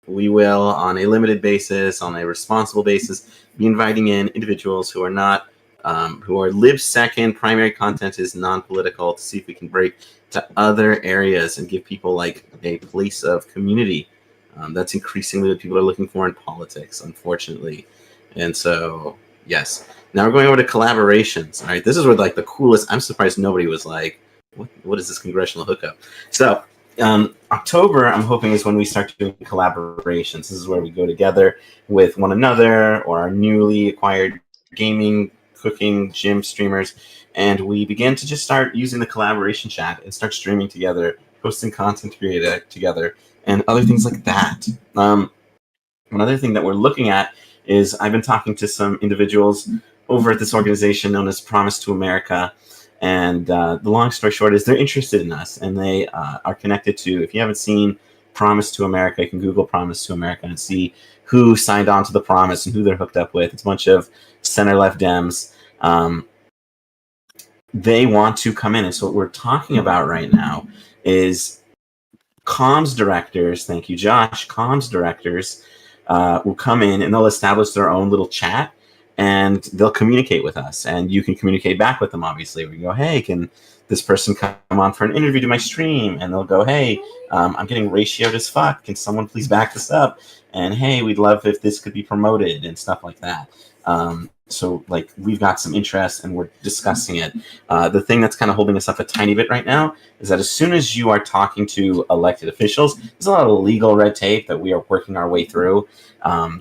we will, on a limited basis, on a responsible basis, be inviting in individuals who are not, who are libsecond, primary content is non-political, to see if we can break to other areas and give people like a place of community. That's increasingly what people are looking for in politics, unfortunately. And so, yes. Now we're going over to collaborations. All right, this is where like the coolest. I'm surprised nobody was like, what is this congressional hookup? So October, I'm hoping, is when we start doing collaborations. This is where we go together with one another or our newly acquired gaming, cooking, gym streamers, and we begin to just start using the collaboration chat and start streaming together, posting content created together, and other things like that. Another thing that we're looking at is I've been talking to some individuals over at this organization known as Promise to America. And the long story short is they're interested in us, and they are connected to, if you haven't seen Promise to America, you can Google Promise to America and see who signed on to the Promise and who they're hooked up with. It's a bunch of center-left Dems. They want to come in. And so what we're talking about right now is comms directors, thank you, Josh, comms directors will come in and they'll establish their own little chat, and they'll communicate with us, and you can communicate back with them. Obviously, we go, hey, can this person come on for an interview to my stream? And they'll go, hey, I'm getting ratioed as fuck. Can someone please back this up? And hey, we'd love if this could be promoted and stuff like that. So like we've got some interest and we're discussing it. The thing that's kind of holding us up a tiny bit right now is that as soon as you are talking to elected officials, there's a lot of legal red tape that we are working our way through.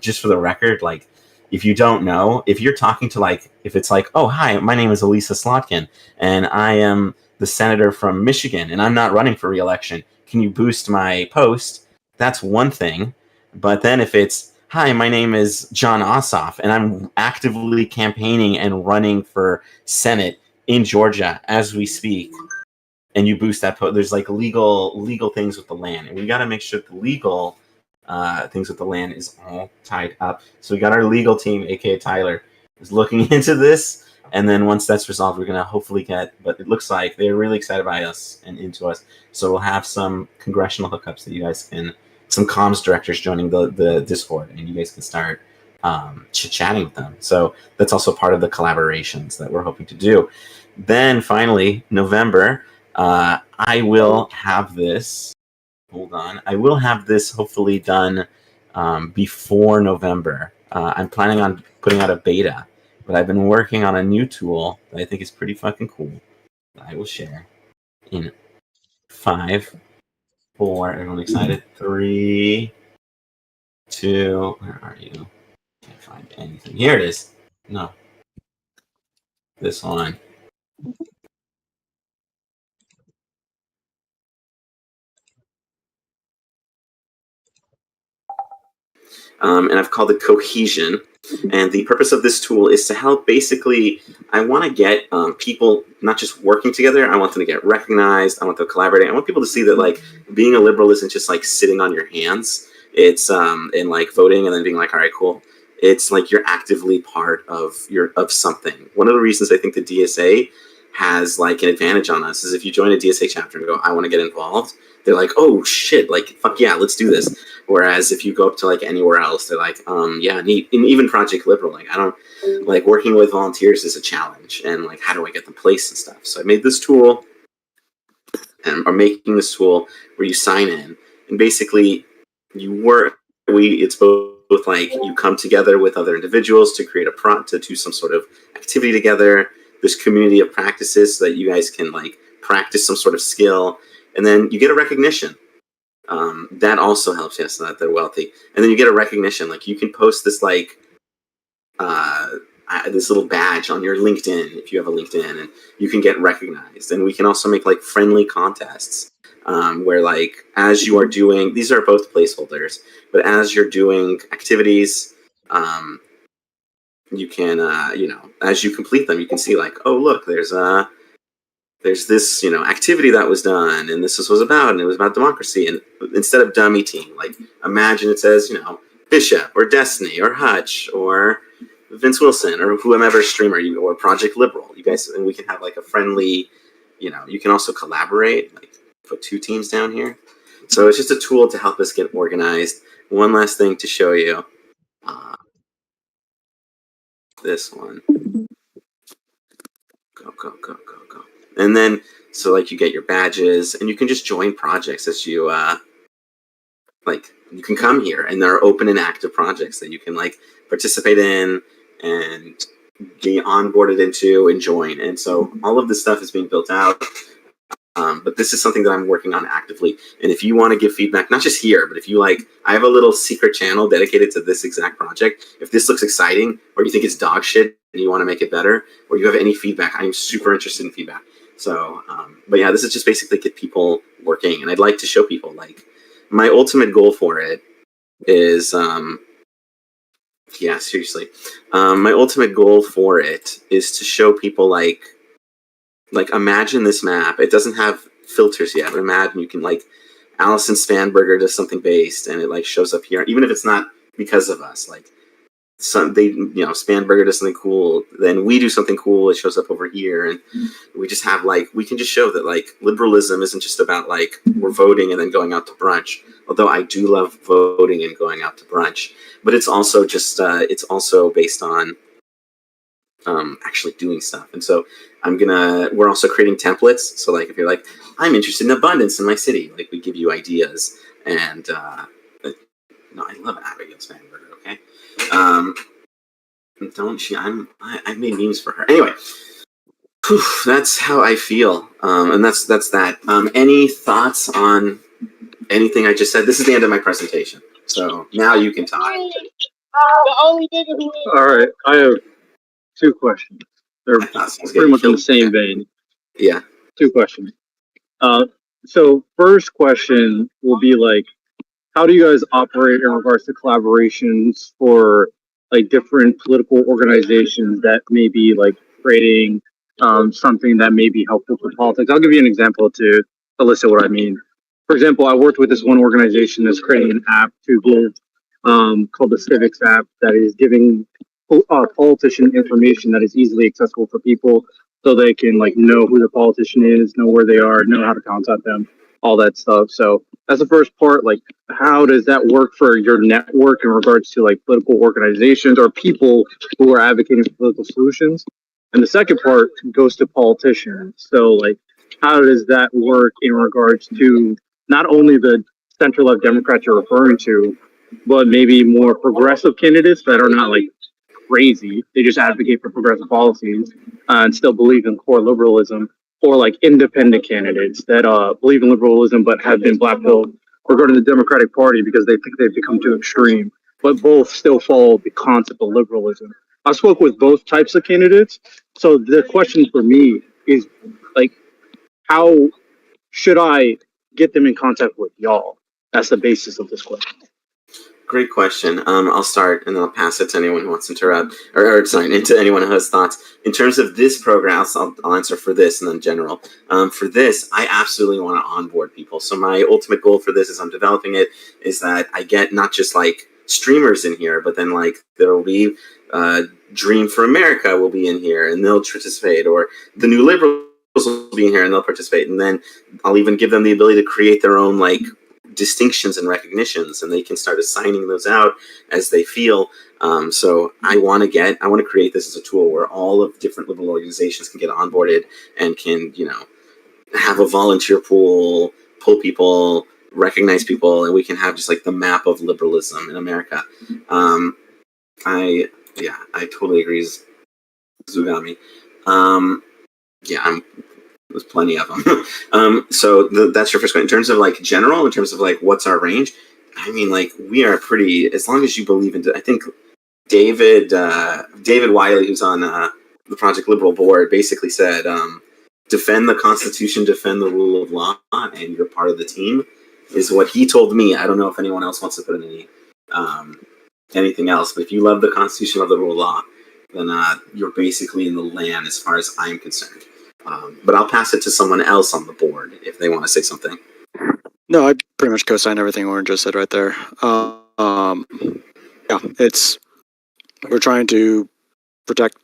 Just for the record, like, if you don't know, if you're talking to like, if it's like, oh, hi, my name is Elisa Slotkin, and I am the senator from Michigan, and I'm not running for re-election, can you boost my post? That's one thing. But then if it's, hi, my name is John Ossoff, and I'm actively campaigning and running for Senate in Georgia as we speak, and you boost that post, there's like legal things with the land, and we got to make sure the legal things with the land is all tied up. So we got our legal team, aka Tyler, is looking into this, and then once that's resolved, we're gonna hopefully get. But it looks like they're really excited by us and into us. So we'll have some congressional hookups that you guys can, some comms directors joining the Discord, and you guys can start chit-chatting with them. So that's also part of the collaborations that we're hoping to do. Then finally, November, I will have this. Hold on. I will have this hopefully done before November. I'm planning on putting out a beta, but I've been working on a new tool that I think is pretty fucking cool that I will share in 5, 4. Everyone excited? 3, 2. Where are you? Can't find anything. Here it is. No. This one. And I've called it Cohesion. And the purpose of this tool is to help basically, I want to get people not just working together, I want them to get recognized, I want them collaborating, I want people to see that like being a liberal isn't just like sitting on your hands, it's and like voting and then being like, all right, cool. It's like you're actively part of something. One of the reasons I think the DSA has like an advantage on us is if you join a DSA chapter and go, I want to get involved, they're like, oh shit, like fuck yeah, let's do this. Whereas if you go up to like anywhere else, they're like, yeah, neat. And even Project Liberal, like I don't like working with volunteers is a challenge, and like how do I get them placed and stuff. So I made this tool, and are making this tool where you sign in, and basically you work. It's both like you come together with other individuals to create to do some sort of activity together. This community of practices so that you guys can like practice some sort of skill, and then you get a recognition. That also helps, yes, that they're wealthy. And then you get a recognition, like you can post this like this little badge on your LinkedIn if you have a LinkedIn, and you can get recognized. And we can also make like friendly contests where like as you are doing, these are both placeholders, but as you're doing activities, you can as you complete them, you can see like, oh look, there's this, activity that was done, and this was about, and it was about democracy. And instead of dummy team, like imagine it says, Bishop or Destiny or Hutch or Vince Wilson or whomever streamer or Project Liberal. You guys, and we can have like a friendly, you can also collaborate, like put 2 teams down here. So it's just a tool to help us get organized. One last thing to show you. This one. Go. And then, so like you get your badges, and you can just join projects as you, like you can come here, and there are open and active projects that you can like participate in and get onboarded into and join. And so all of this stuff is being built out. But this is something that I'm working on actively. And if you want to give feedback, not just here, but if you like, I have a little secret channel dedicated to this exact project. If this looks exciting, or you think it's dog shit and you want to make it better, or you have any feedback, I'm super interested in feedback. So, but yeah, this is just basically get people working. And I'd like to show people, like, my ultimate goal for it is, yeah, seriously. My ultimate goal for it is to show people, like imagine this map. It doesn't have filters yet, but imagine you can, like, Alison Spanberger does something based, and it, like, shows up here, even if it's not because of us. Like, Spanberger does something cool, then we do something cool, it shows up over here, and we just have, like, we can just show that, like, liberalism isn't just about, like, we're voting and then going out to brunch, although I do love voting and going out to brunch, but it's also just, it's also based on actually doing stuff. And so we're also creating templates, so, like, if you're like, I'm interested in abundance in my city, like, we give you ideas, and, no, I love Abigail Spanberger, okay? I've made memes for her. Anyway, that's how I feel. And that's that. Any thoughts on anything I just said? This is the end of my presentation. So now you can talk. All right. I have 2 questions. They're pretty much in the same vein. Yeah. 2 questions. So first question will be like, how do you guys operate in regards to collaborations for like different political organizations that may be like creating something that may be helpful for politics? I'll give you an example to illustrate what I mean. For example, I worked with this one organization that's creating an app to give called the Civics app that is giving politician information that is easily accessible for people, so they can like know who the politician is, know where they are, know how to contact them, all that stuff. So that's the first part. Like, how does that work for your network in regards to like political organizations or people who are advocating for political solutions? And the second part goes to politicians. So like, how does that work in regards to not only the center left Democrats you're referring to, but maybe more progressive candidates that are not like crazy. They just advocate for progressive policies and still believe in core liberalism. or like independent candidates that believe in liberalism but have been blackpilled or go to the Democratic Party because they think they've become too extreme, but both still follow the concept of liberalism. I spoke with both types of candidates. So the question for me is like, how should I get them in contact with y'all? That's the basis of this question. Great question. I'll start and then I'll pass it to anyone who wants to interrupt, or sorry, into anyone who has thoughts. In terms of this program, I'll answer for this and then general. For this, I absolutely want to onboard people. So my ultimate goal for this, as I'm developing it, is that I get not just like streamers in here, but then like there will be Dream for America will be in here and they'll participate, or the New Liberals will be in here and they'll participate, and then I'll even give them the ability to create their own like distinctions and recognitions, and they can start assigning those out as they feel. So I want to create this as a tool where all of different liberal organizations can get onboarded and can, you know, have a volunteer pool, pull people, recognize people, and we can have just like the map of liberalism in America. I totally agree with Zugami. There's plenty of them. So that's your first question. In terms of like general, in terms of like what's our range, I mean, like we are pretty, as long as you believe in, I think David Wiley, who's on the Project Liberal board, basically said, defend the Constitution, defend the rule of law, and you're part of the team, is what he told me. I don't know if anyone else wants to put in anything else, but if you love the Constitution, love the rule of law, then you're basically in the land as far as I'm concerned. But I'll pass it to someone else on the board if they want to say something. No, I pretty much co-signed everything Oren just said right there. We're trying to protect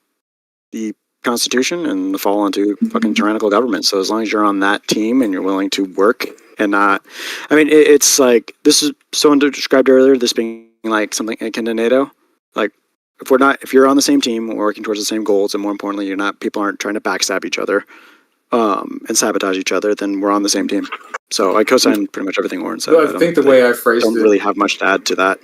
the Constitution and fall into fucking tyrannical government. So as long as you're on that team and you're willing to work and not, I mean, it's like, this is someone described earlier, this being like something akin to NATO. Like, if you're on the same team, we're working towards the same goals, and more importantly, people aren't trying to backstab each other, and sabotage each other, then we're on the same team. So I co-sign pretty much everything Oren said. Well, I think the way I phrased don't it, really have much to add to that.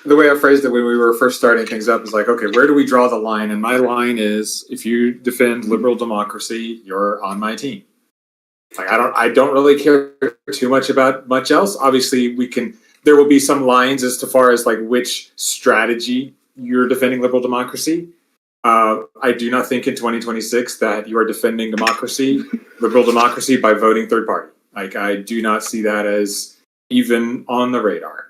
the way I phrased it when we were first starting things up is like, okay, where do we draw the line? And my line is, if you defend liberal democracy, you're on my team. Like, I don't really care too much about much else. Obviously, there will be some lines as to far as like which strategy you're defending liberal democracy. I do not think in 2026 that you are defending liberal democracy by voting third party. Like, I do not see that as even on the radar.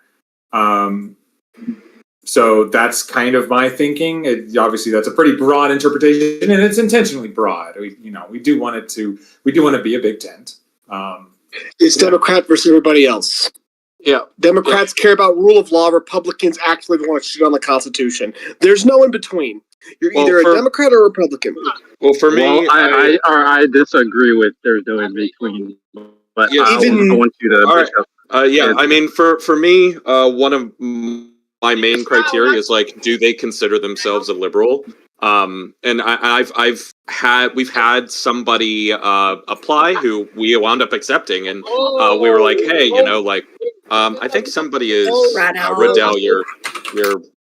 So that's kind of my thinking. Obviously, that's a pretty broad interpretation, and it's intentionally broad. We do want to be a big tent. It's Democrat versus everybody else. Yeah. Democrats care about rule of law. Republicans actually want to shit on the Constitution. There's no in between. You're either a Democrat or a Republican. Well, for me, I disagree with there's no in between. But Yeah, I want you to. All right. I mean, for me, one of my main criteria is like, do they consider themselves a liberal? And we've had somebody apply who we wound up accepting, and we were like, hey, I think somebody is Riddell, you're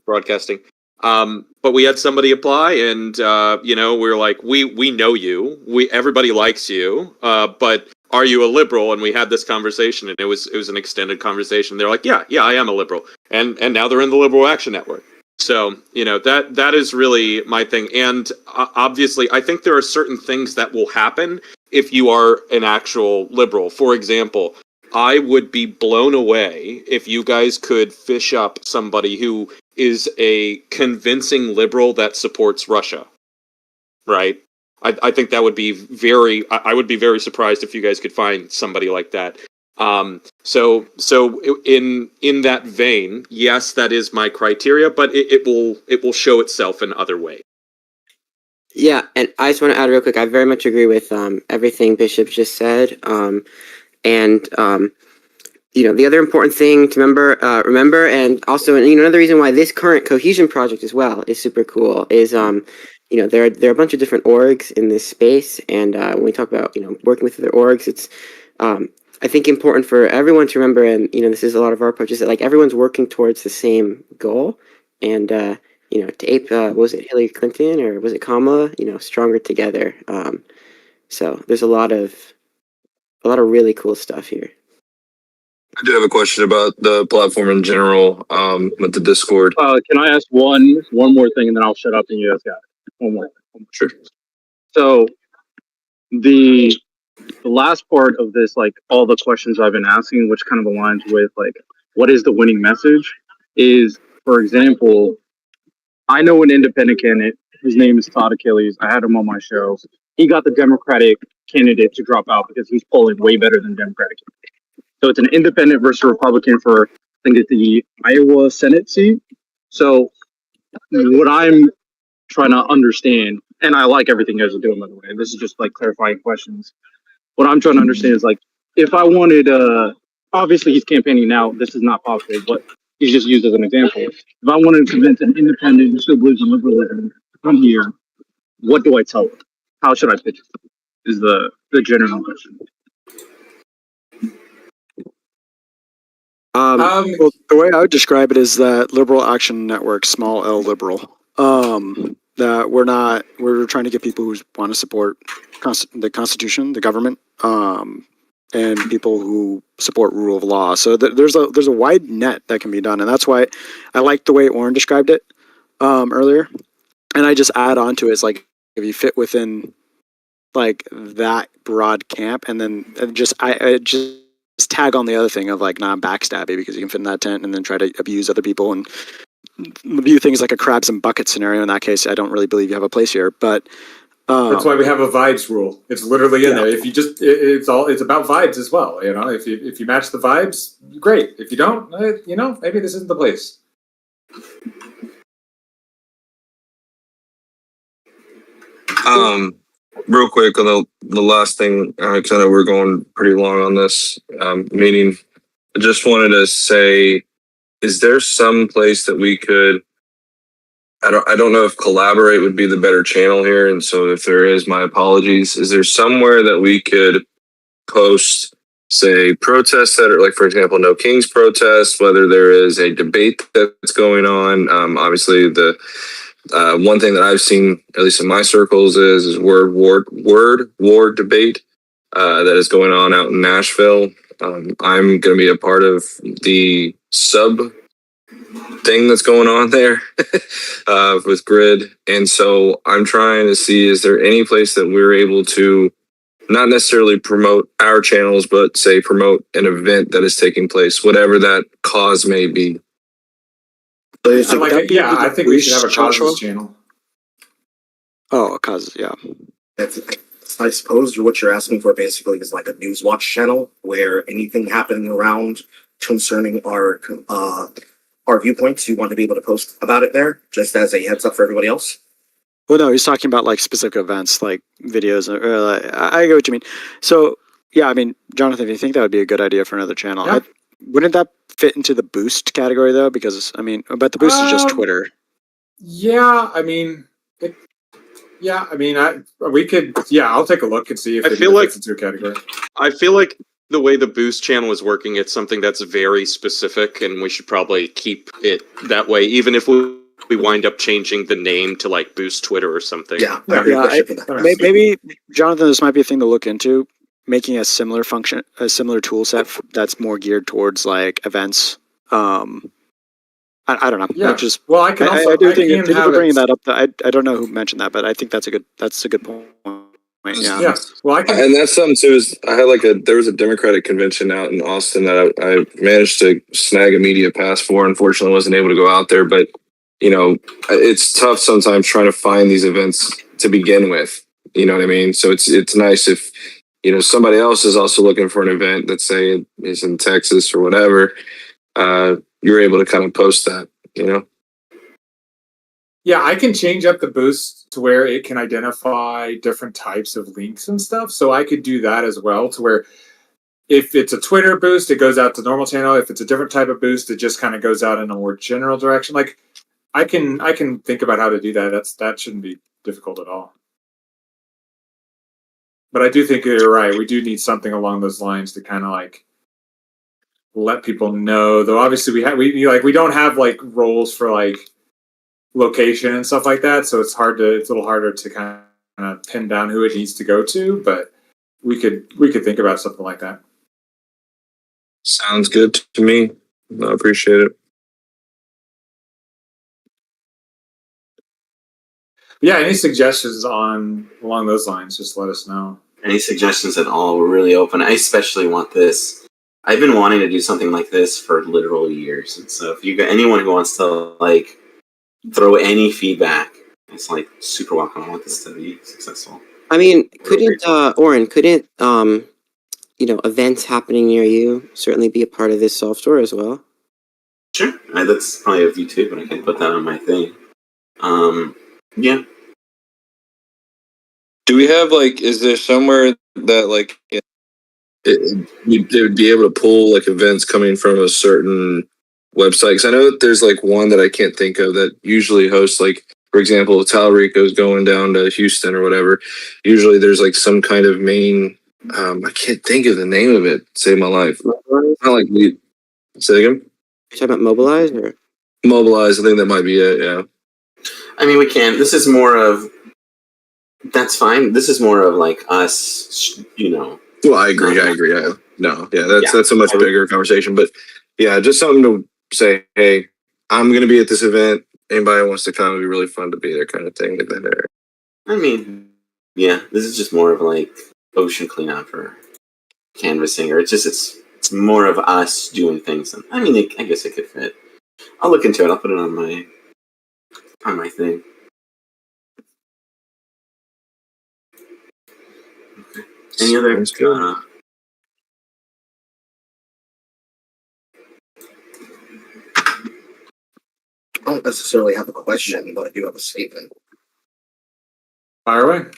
broadcasting. But we had somebody apply, and we were like, we know you, everybody likes you, but are you a liberal? And we had this conversation, and it was an extended conversation. They're like, yeah, I am a liberal, and now they're in the Liberal Action Network. So that is really my thing. And obviously, I think there are certain things that will happen if you are an actual liberal. For example, I would be blown away if you guys could fish up somebody who is a convincing liberal that supports Russia, right? I think that would be I would be very surprised if you guys could find somebody like that. So in that vein, yes, that is my criteria, but it will show itself in other ways. Yeah, and I just want to add real quick, I very much agree with everything Bishop just said. The other important thing to remember, and also, another reason why this current cohesion project as well is super cool is, there are a bunch of different orgs in this space, and when we talk about, working with other orgs, it's, I think, important for everyone to remember, and, this is a lot of our approach, is that, like, everyone's working towards the same goal, and, to ape, was it Hillary Clinton, or was it Kamala, stronger together, So there's a lot of really cool stuff here. I do have a question about the platform in general, with the Discord. Can I ask one more thing, and then I'll shut up and you guys got it. One more. Sure. So the last part of this, like all the questions I've been asking, which kind of aligns with like what is the winning message, is, for example, I know an independent candidate. His name is Todd Achilles. I had him on my show. He got the Democratic candidate to drop out because he's polling way better than Democratic. So it's an independent versus Republican for, I think it's the Iowa Senate seat. So what I'm trying to understand, and I like everything you guys are doing, by the way, this is just like clarifying questions. What I'm trying to understand is like, if I wanted, obviously he's campaigning now, this is not possible, but he's just used as an example. If I wanted to convince an independent who still believes in liberalism to come here, what do I tell them? How should I pitch it? Is the general question. Well, the way I would describe it is that Liberal Action Network, small L liberal, that we're trying to get people who want to support the Constitution, the government, and people who support rule of law. So there's a wide net that can be done, and that's why I like the way Oren described it earlier. And I just add on to it, it's like if you fit within like that broad camp, and then I just tag on the other thing of like not backstabby, because you can fit in that tent and then try to abuse other people and view things like a crabs and buckets scenario. In that case, I don't really believe you have a place here, but that's why we have a vibes rule. It's literally in there. If you just, it's about vibes as well. You know, if you match the vibes, great. If you don't, you know, maybe this isn't the place. Real quick on the last thing, because I know we're going pretty long on this meeting. I just wanted to say, is there some place that we could? I don't know if collaborate would be the better channel here, and so if there is, my apologies. Is there somewhere that we could post, say, protests that are, like, for example, No Kings protest, whether there is a debate that's going on? Obviously, the one thing that I've seen, at least in my circles, is word war debate that is going on out in Nashville. I'm going to be a part of the sub thing that's going on there with Grid. And so I'm trying to see, is there any place that we're able to not necessarily promote our channels, but say promote an event that is taking place, whatever that cause may be. I think we should have a causes channel. Oh, causes, yeah. I suppose what you're asking for basically is like a news watch channel where anything happening around concerning our viewpoints, you want to be able to post about it there, just as a heads up for everybody else. Well, no, he's talking about like specific events, like videos. I get what you mean. So, yeah, I mean, Jonathan, do you think that would be a good idea for another channel? Yeah. Wouldn't that fit into the Boost category though? Because I mean, but the Boost is just Twitter. Yeah, I mean, we could. Yeah, I'll take a look and see if I feel like it's into a category. I feel like the way the Boost channel is working, it's something that's very specific, and we should probably keep it that way, even if we wind up changing the name to like Boost Twitter or something. Yeah, maybe Jonathan, this might be a thing to look into. Making a similar function, a similar tool set that's more geared towards like events. I don't know. Yeah. Just well, I can also. I do think thank you for bringing that up. I don't know who mentioned that, but I think that's a good point. Yeah. Yeah. Well, I can. And that's something too. Is I had there was a Democratic convention out in Austin that I managed to snag a media pass for. Unfortunately, I wasn't able to go out there, but you know, it's tough sometimes trying to find these events to begin with. You know what I mean? So it's nice if, you know, somebody else is also looking for an event that say is in Texas or whatever, you're able to kind of post that, you know? Yeah, I can change up the Boost to where it can identify different types of links and stuff. So I could do that as well, to where if it's a Twitter boost, it goes out to normal channel. If it's a different type of boost, it just kind of goes out in a more general direction. Like I can think about how to do that. That shouldn't be difficult at all. But I do think you're right. We do need something along those lines to kind of like let people know. Though obviously we don't have like roles for like location and stuff like that, so it's a little harder to kind pin down who it needs to go to, but we could think about something like that. Sounds good to me. I appreciate it. Yeah, any suggestions along those lines, just let us know. Any suggestions at all? We're really open. I especially want this. I've been wanting to do something like this for literal years, and so if you got anyone who wants to like throw any feedback, it's like super welcome. I want this to be successful. I mean, couldn't Oren, couldn't events happening near you certainly be a part of this soft store as well? Sure, that's probably a view too, but I can put that on my thing. Yeah. Do we have is there somewhere that they would be able to pull events coming from a certain website? Because I know that there's one that I can't think of that usually hosts for example, if Talarico's going down to Houston or whatever. Usually there's some kind of main. I can't think of the name of it. Save my life. Not like we. Say again. You're talking about Mobilize or Mobilize? I think that might be it. Yeah. I mean, we can. This is more of. That's fine. This is more of us, Well, I agree. That's a much bigger conversation. But yeah, just something to say. Hey, I'm going to be at this event. Anybody wants to come? It'd be really fun to be there, kind of thing. Like that area. I mean, yeah, this is just more of ocean cleanup or canvassing, or it's more of us doing things. And I mean, I guess it could fit. I'll look into it. I'll put it on my thing. Okay. Any other? I don't necessarily have a question, but I do have a statement. Fire away.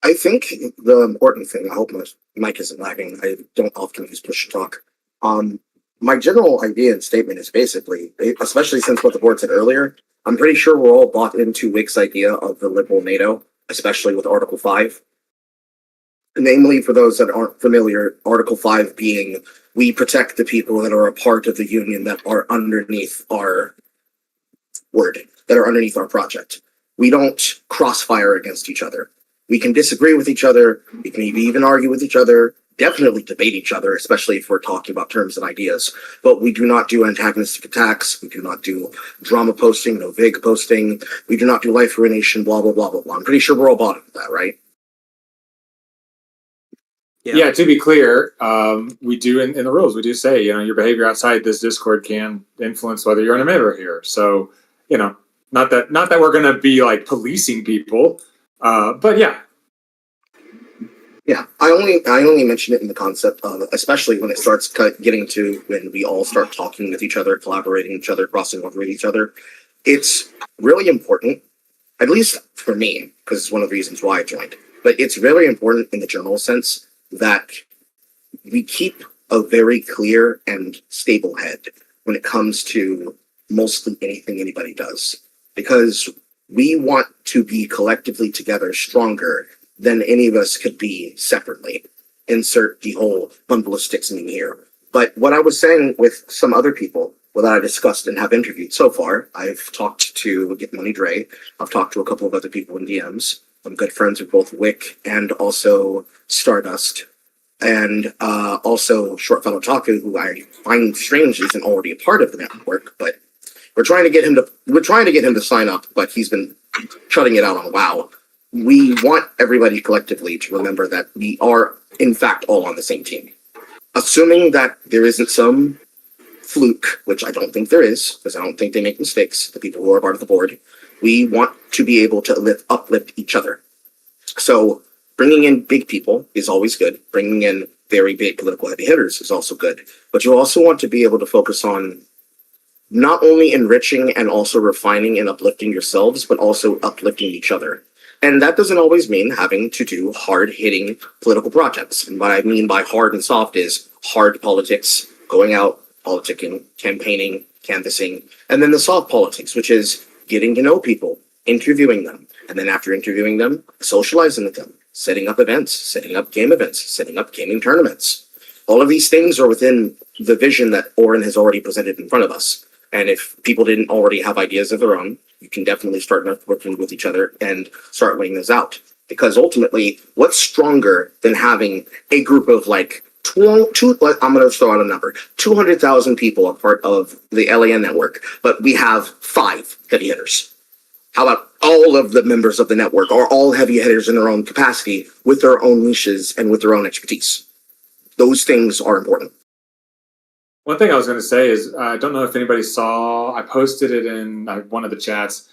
I think the important thing, I hope my mic isn't lagging. I don't often use push to talk. My general idea and statement is basically, especially since what the board said earlier, I'm pretty sure we're all bought into Wick's idea of the liberal NATO, especially with Article 5. Namely, for those that aren't familiar, Article 5 being we protect the people that are a part of the union that are underneath our that are underneath our project. We don't crossfire against each other. We can disagree with each other. We can maybe even argue with each other, definitely debate each other, especially if we're talking about terms and ideas. But we do not do antagonistic attacks. We do not do drama posting, no vague posting. We do not do life ruination, blah, blah, blah, blah, blah. I'm pretty sure we're all bought into that, right? Yeah, to be clear, we do in the rules, we do say, your behavior outside this Discord can influence whether you're in a member here. So, not that we're going to be policing people, but yeah. Yeah, I only mention it in the concept of, especially when it starts getting to when we all start talking with each other, collaborating with each other, crossing over with each other. It's really important, at least for me, because it's one of the reasons why I joined. But it's really important in the general sense that we keep a very clear and stable head when it comes to mostly anything anybody does. Because we want to be collectively together stronger than any of us could be separately. Insert the whole bundle of sticks meme here. But what I was saying with some other people that I discussed and have interviewed so far, I've talked to Get Money Dre, I've talked to a couple of other people in DMs. I'm good friends with both Wick and also Stardust, and also Short Fellow Taku, who I find strange isn't already a part of the network, but we're trying to get him to sign up, but he's been shutting it out on WoW. We want everybody collectively to remember that we are, in fact, all on the same team. Assuming that there isn't some fluke, which I don't think there is, because I don't think they make mistakes, the people who are part of the board, we want to be able to uplift each other. So bringing in big people is always good. Bringing in very big political heavy hitters is also good. But you also want to be able to focus on not only enriching and also refining and uplifting yourselves, but also uplifting each other. And that doesn't always mean having to do hard-hitting political projects. And what I mean by hard and soft is hard politics, going out, politicking, campaigning, canvassing, and then the soft politics, which is getting to know people, interviewing them, and then after interviewing them, socializing with them, setting up events, setting up game events, setting up gaming tournaments. All of these things are within the vision that Oren has already presented in front of us. And if people didn't already have ideas of their own, you can definitely start networking with each other and start laying those out. Because ultimately, what's stronger than having a group of like I'm going to throw out a number, 200,000 people are part of the LAN network, but we have 5 heavy hitters. How about all of the members of the network are all heavy hitters in their own capacity with their own niches and with their own expertise? Those things are important. One thing I was going to say is I don't know if anybody saw, I posted it in one of the chats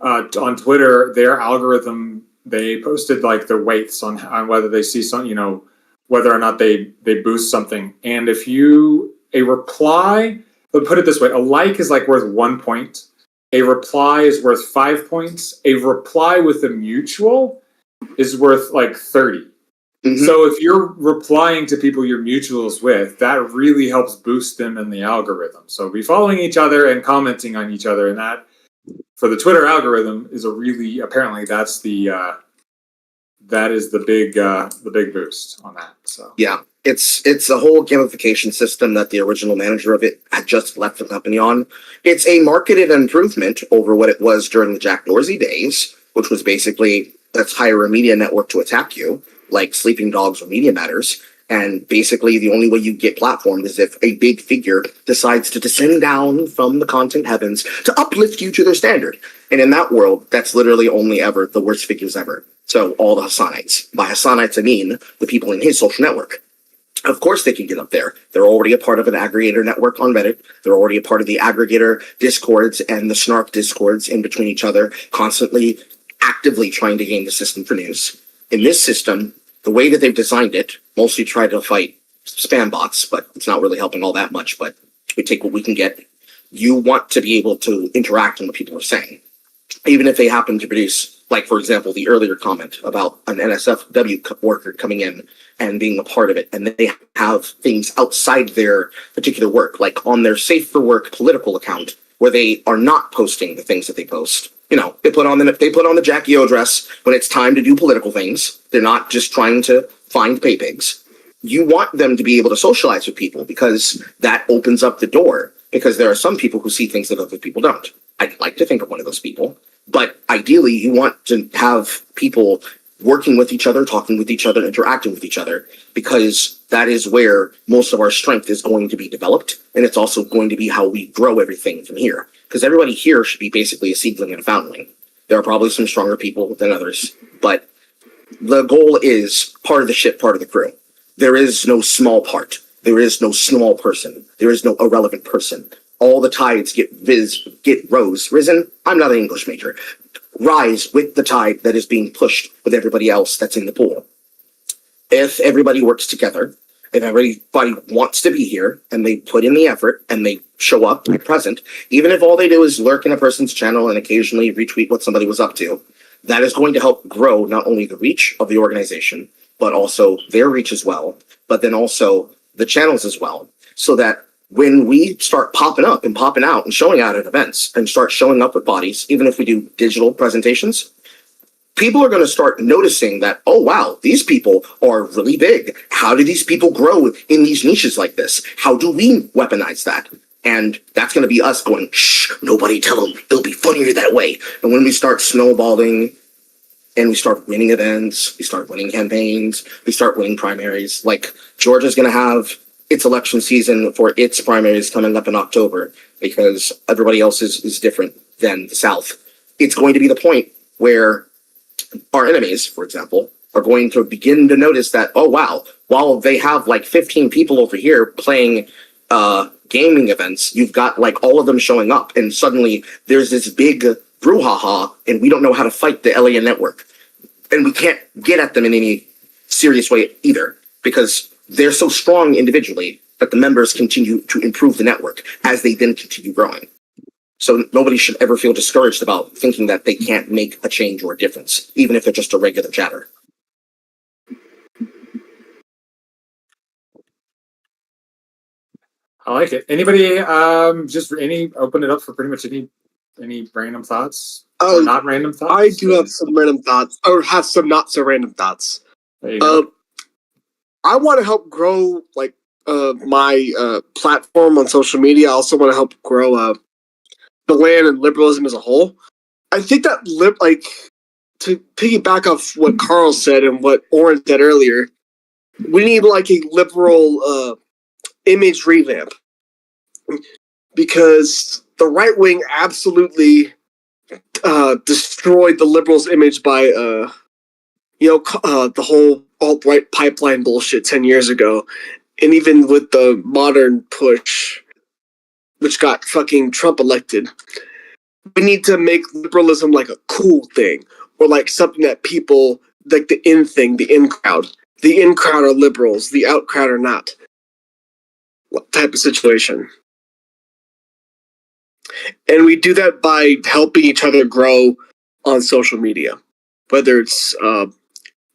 on Twitter, their algorithm, they posted like their weights on whether they see some, whether or not they boost something. And if a reply, but put it this way, a like is like worth 1 point. A reply is worth 5 points. A reply with a mutual is worth like 30. Mm-hmm. So if you're replying to people you're mutuals with, that really helps boost them in the algorithm. So be following each other and commenting on each other, and that for the Twitter algorithm is apparently that's that is the big boost on that. So yeah, it's a whole gamification system that the original manager of it had just left the company on. It's a marketed improvement over what it was during the Jack Dorsey days, which was basically let's hire a media network to attack you, like Sleeping Dogs or Media Matters. And basically the only way you get platformed is if a big figure decides to descend down from the content heavens to uplift you to their standard. And in that world, that's literally only ever the worst figures ever. So all the Hassanites. By Hassanites, I mean the people in his social network. Of course they can get up there. They're already a part of an aggregator network on Reddit. They're already a part of the aggregator discords and the snark discords in between each other, constantly actively trying to game the system for news. In this system, the way that they've designed it, mostly try to fight spam bots, but it's not really helping all that much, but we take what we can get. You want to be able to interact on what people are saying. Even if they happen to produce, like, for example, the earlier comment about an NSFW worker coming in and being a part of it, and they have things outside their particular work, like on their Safe for Work political account, where they are not posting the things that they post. They put on the Jackie O dress when it's time to do political things. They're not just trying to find pay pigs. You want them to be able to socialize with people because that opens up the door. Because there are some people who see things that other people don't. I'd like to think of one of those people. But ideally, you want to have people working with each other, talking with each other, interacting with each other, because that is where most of our strength is going to be developed. And it's also going to be how we grow everything from here. Because everybody here should be basically a seedling and a foundling. There are probably some stronger people than others, but the goal is part of the ship, part of the crew. There is no small part. There is no small person. There is no irrelevant person. All the tides risen. I'm not an English major. Rise with the tide that is being pushed with everybody else that's in the pool. If everybody works together, if everybody wants to be here and they put in the effort and they show up and present, even if all they do is lurk in a person's channel and occasionally retweet what somebody was up to, that is going to help grow not only the reach of the organization, but also their reach as well, but then also the channels as well, so that when we start popping up and popping out and showing out at events and start showing up with bodies, even if we do digital presentations, people are going to start noticing that, oh, wow, these people are really big. How do these people grow in these niches like this? How do we weaponize that? And that's going to be us going, shh, nobody tell them. It'll be funnier that way. And when we start snowballing and we start winning events, we start winning campaigns, we start winning primaries, like Georgia's going to have its election season for its primaries coming up in October because everybody else is different than the South. It's going to be the point where our enemies, for example, are going to begin to notice that, oh, wow, while they have like 15 people over here playing gaming events, you've got like all of them showing up, and suddenly there's this big brouhaha, and we don't know how to fight the LAN network. And we can't get at them in any serious way either, because they're so strong individually that the members continue to improve the network as they then continue growing. So nobody should ever feel discouraged about thinking that they can't make a change or a difference, even if they're just a regular chatter. I like it. Anybody open it up for pretty much any random thoughts? Or not random thoughts? I do have some random thoughts, or have some not so random thoughts. There you go. I want to help grow like my platform on social media. I also want to help grow the land and liberalism as a whole. I think that to piggyback off what Carl said and what Oren said earlier, we need like a liberal image revamp, because the right wing absolutely destroyed the liberals' image by the whole alt-right pipeline bullshit 10 years ago, and even with the modern push, which got fucking Trump elected. We need to make liberalism like a cool thing, or like something that people, like the in thing, the in crowd. The in crowd are liberals, the out crowd are not. What type of situation? And we do that by helping each other grow on social media, whether it's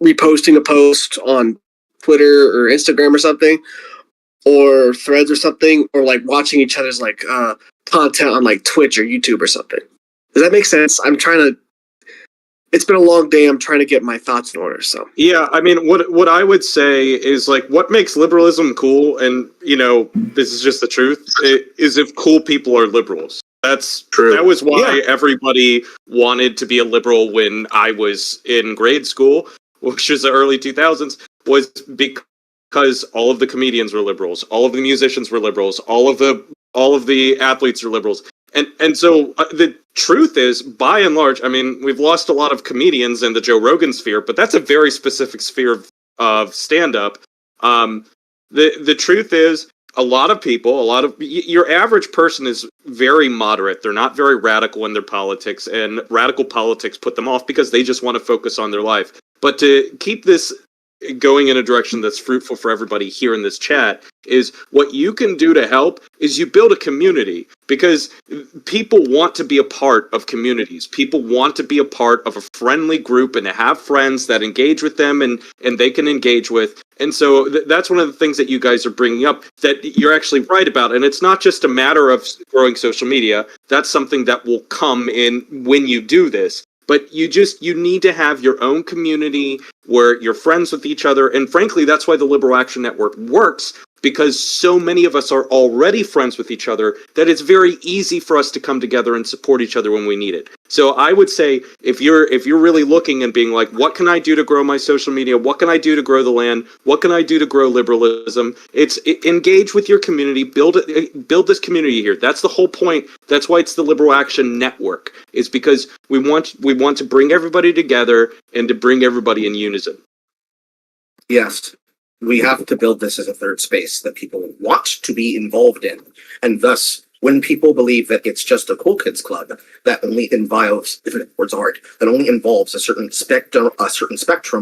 reposting a post on Twitter or Instagram or something, or Threads or something, or like watching each other's like content on like Twitch or YouTube or something. Does that make sense? It's been a long day. I'm trying to get my thoughts in order. So Yeah, I mean, what I would say is like what makes liberalism cool, and this is just the truth, is if cool people are liberals. That's true. That was why everybody wanted to be a liberal when I was in grade school, which was the early 2000s, was because all of the comedians were liberals, all of the musicians were liberals, all of the athletes are liberals. And so the truth is, by and large, I mean, we've lost a lot of comedians in the Joe Rogan sphere, but that's a very specific sphere of stand-up. The truth is, your average person is very moderate. They're not very radical in their politics, and radical politics put them off because they just want to focus on their life. But to keep this going in a direction that's fruitful for everybody here in this chat, is what you can do to help is you build a community, because people want to be a part of communities. People want to be a part of a friendly group and to have friends that engage with them and they can engage with. And so that's one of the things that you guys are bringing up that you're actually right about. And it's not just a matter of growing social media. That's something that will come in when you do this. But you need to have your own community where you're friends with each other. And frankly, that's why the Liberal Action Network works, because so many of us are already friends with each other that it's very easy for us to come together and support each other when we need it. So I would say if you're really looking and being like, what can I do to grow my social media? What can I do to grow the land? What can I do to grow liberalism? Engage with your community, build this community here. That's the whole point. That's why it's the Liberal Action Network, is because we want to bring everybody together and to bring everybody in unison. Yes, we have to build this as a third space that people want to be involved in. And thus, when people believe that it's just a cool kids club that only involves, words are hard, that only involves a certain spectrum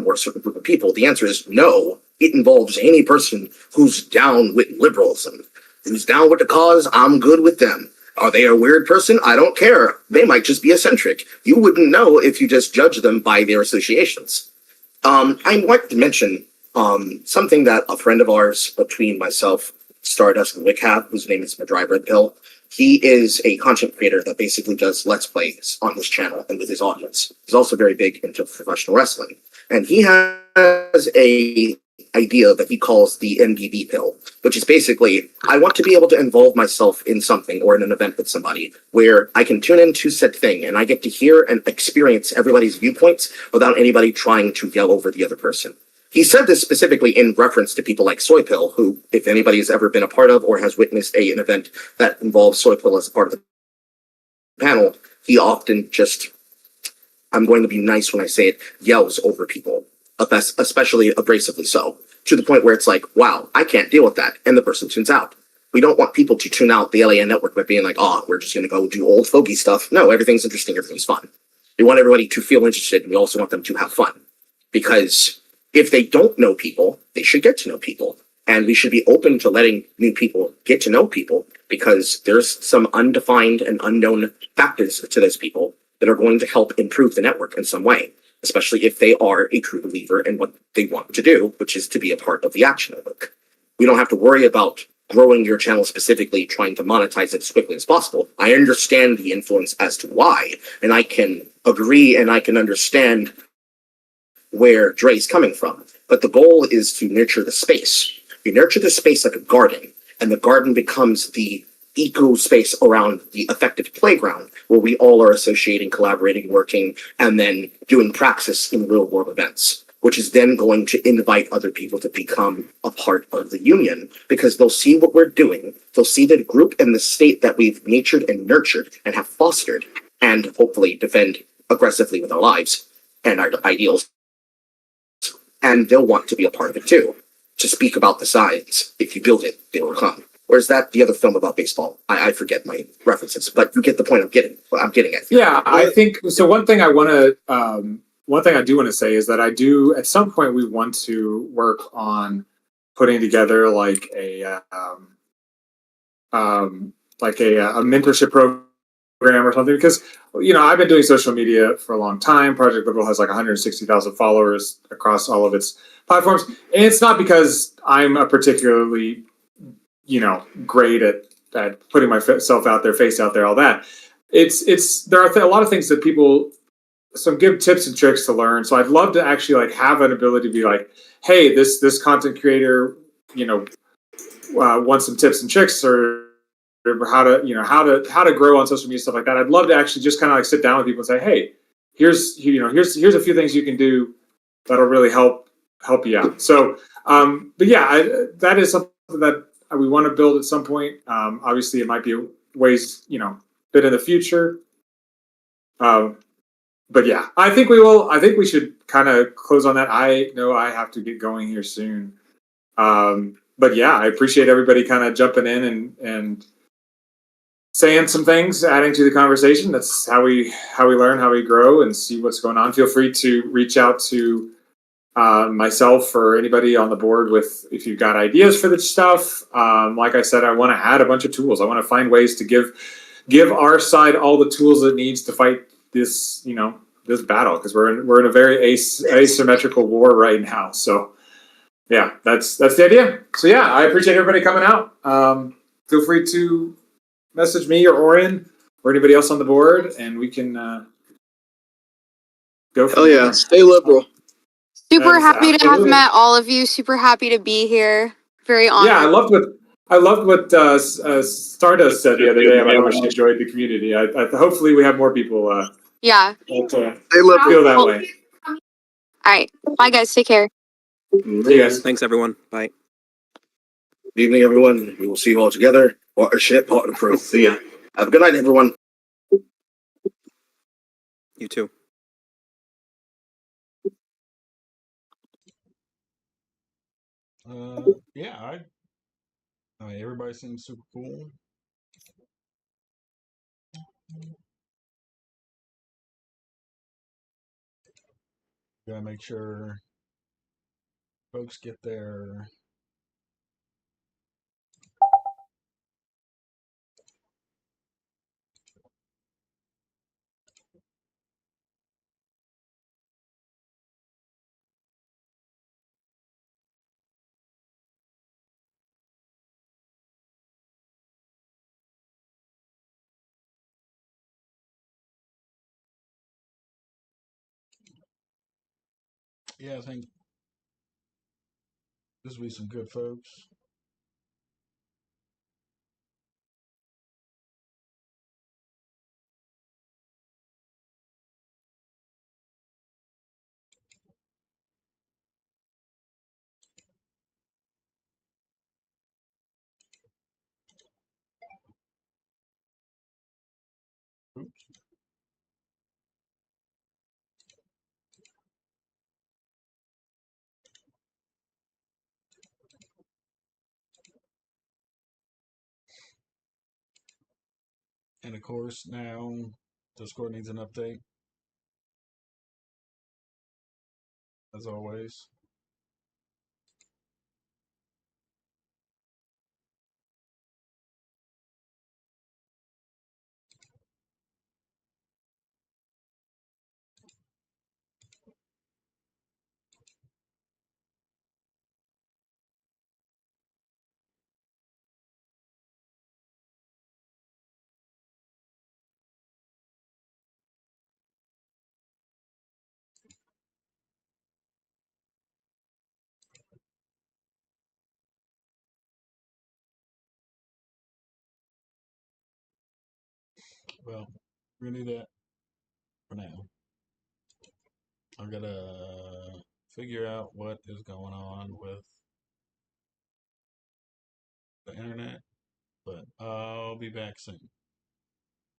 or a certain group of people, the answer is no. It involves any person who's down with liberalism, who's down with the cause. I'm good with them. Are they a weird person? I don't care. They might just be eccentric. You wouldn't know if you just judge them by their associations. I want to mention something that a friend of ours, between myself, Stardust, and Wick have, whose name is Madry Red Pill. He is a content creator that basically does Let's Plays on his channel and with his audience. He's also very big into professional wrestling. And he has a idea that he calls the NBB pill, which is basically, I want to be able to involve myself in something or in an event with somebody where I can tune into said thing and I get to hear and experience everybody's viewpoints without anybody trying to yell over the other person. He said this specifically in reference to people like Soy Pill, who, if anybody has ever been a part of or has witnessed an event that involves Soy Pill as a part of the panel, he often just, I'm going to be nice when I say it, yells over people, especially abrasively so, to the point where it's like, wow, I can't deal with that, and the person tunes out. We don't want people to tune out the LAN network by being like, oh, we're just going to go do old fogey stuff. No, everything's interesting, everything's fun. We want everybody to feel interested, and we also want them to have fun. Because if they don't know people, they should get to know people. And we should be open to letting new people get to know people, because there's some undefined and unknown factors to those people that are going to help improve the network in some way, especially if they are a true believer in what they want to do, which is to be a part of the Action Network. We don't have to worry about growing your channel specifically, trying to monetize it as quickly as possible. I understand the influence as to why, and I can agree and I can understand where Dre's coming from. But the goal is to nurture the space. You nurture the space like a garden, and the garden becomes the eco space around the effective playground where we all are associating, collaborating, working, and then doing praxis in real world events, which is then going to invite other people to become a part of the union because they'll see what we're doing. They'll see the group and the state that we've natured and nurtured and have fostered and hopefully defend aggressively with our lives and our ideals. And they'll want to be a part of it too, to speak about the science. If you build it, they will come. Or is that the other film about baseball? I forget my references, but you get the point I'm getting at. Yeah, I think so. One thing I do want to say is that I do at some point we want to work on putting together like a mentorship program or something, because I've been doing social media for a long time. Project Liberal has like 160,000 followers across all of its platforms, and it's not because I'm a particularly great at putting myself out there, face out there, all that. There are a lot of things that people, some good tips and tricks to learn. So I'd love to actually like have an ability to be like, hey, this content creator, wants some tips and tricks or how to grow on social media, stuff like that. I'd love to actually just kind of like sit down with people and say, hey, here's a few things you can do that'll really help you out. So, but yeah, that is something that we want to build at some point. Obviously, it might be ways, bit in the future. But yeah, I think we will. I think we should kind of close on that. I know I have to get going here soon. But yeah, I appreciate everybody kind of jumping in and saying some things, adding to the conversation. That's how we learn, how we grow, and see what's going on. Feel free to reach out to myself or anybody on the board if you've got ideas for this stuff. Like I said, I want to add a bunch of tools. I want to find ways to give our side all the tools it needs to fight this this battle, because we're in a very asymmetrical war right now. So yeah, that's the idea. So yeah, I appreciate everybody coming out. Feel free to message me or Orion or anybody else on the board, and we can go from there. Stay liberal. Super happy to have absolutely. met all of you. Super happy to be here. Very honored. Yeah, I loved what Stardust said the other day about how much she enjoyed the community. Hopefully we have more people. Yeah. Feel that way. All right. Bye, guys. Take care. See you guys. Thanks, everyone. Bye. Good evening, everyone. We will see you all together. Partnership, partner crew. See ya. Have a good night, everyone. You too. Yeah, I mean, everybody seems super cool. Gotta make sure folks get their I think this will be some good folks. Oops. And of course, now Discord needs an update, as always. Well, we're gonna do that for now. I'm gonna figure out what is going on with the internet, but I'll be back soon.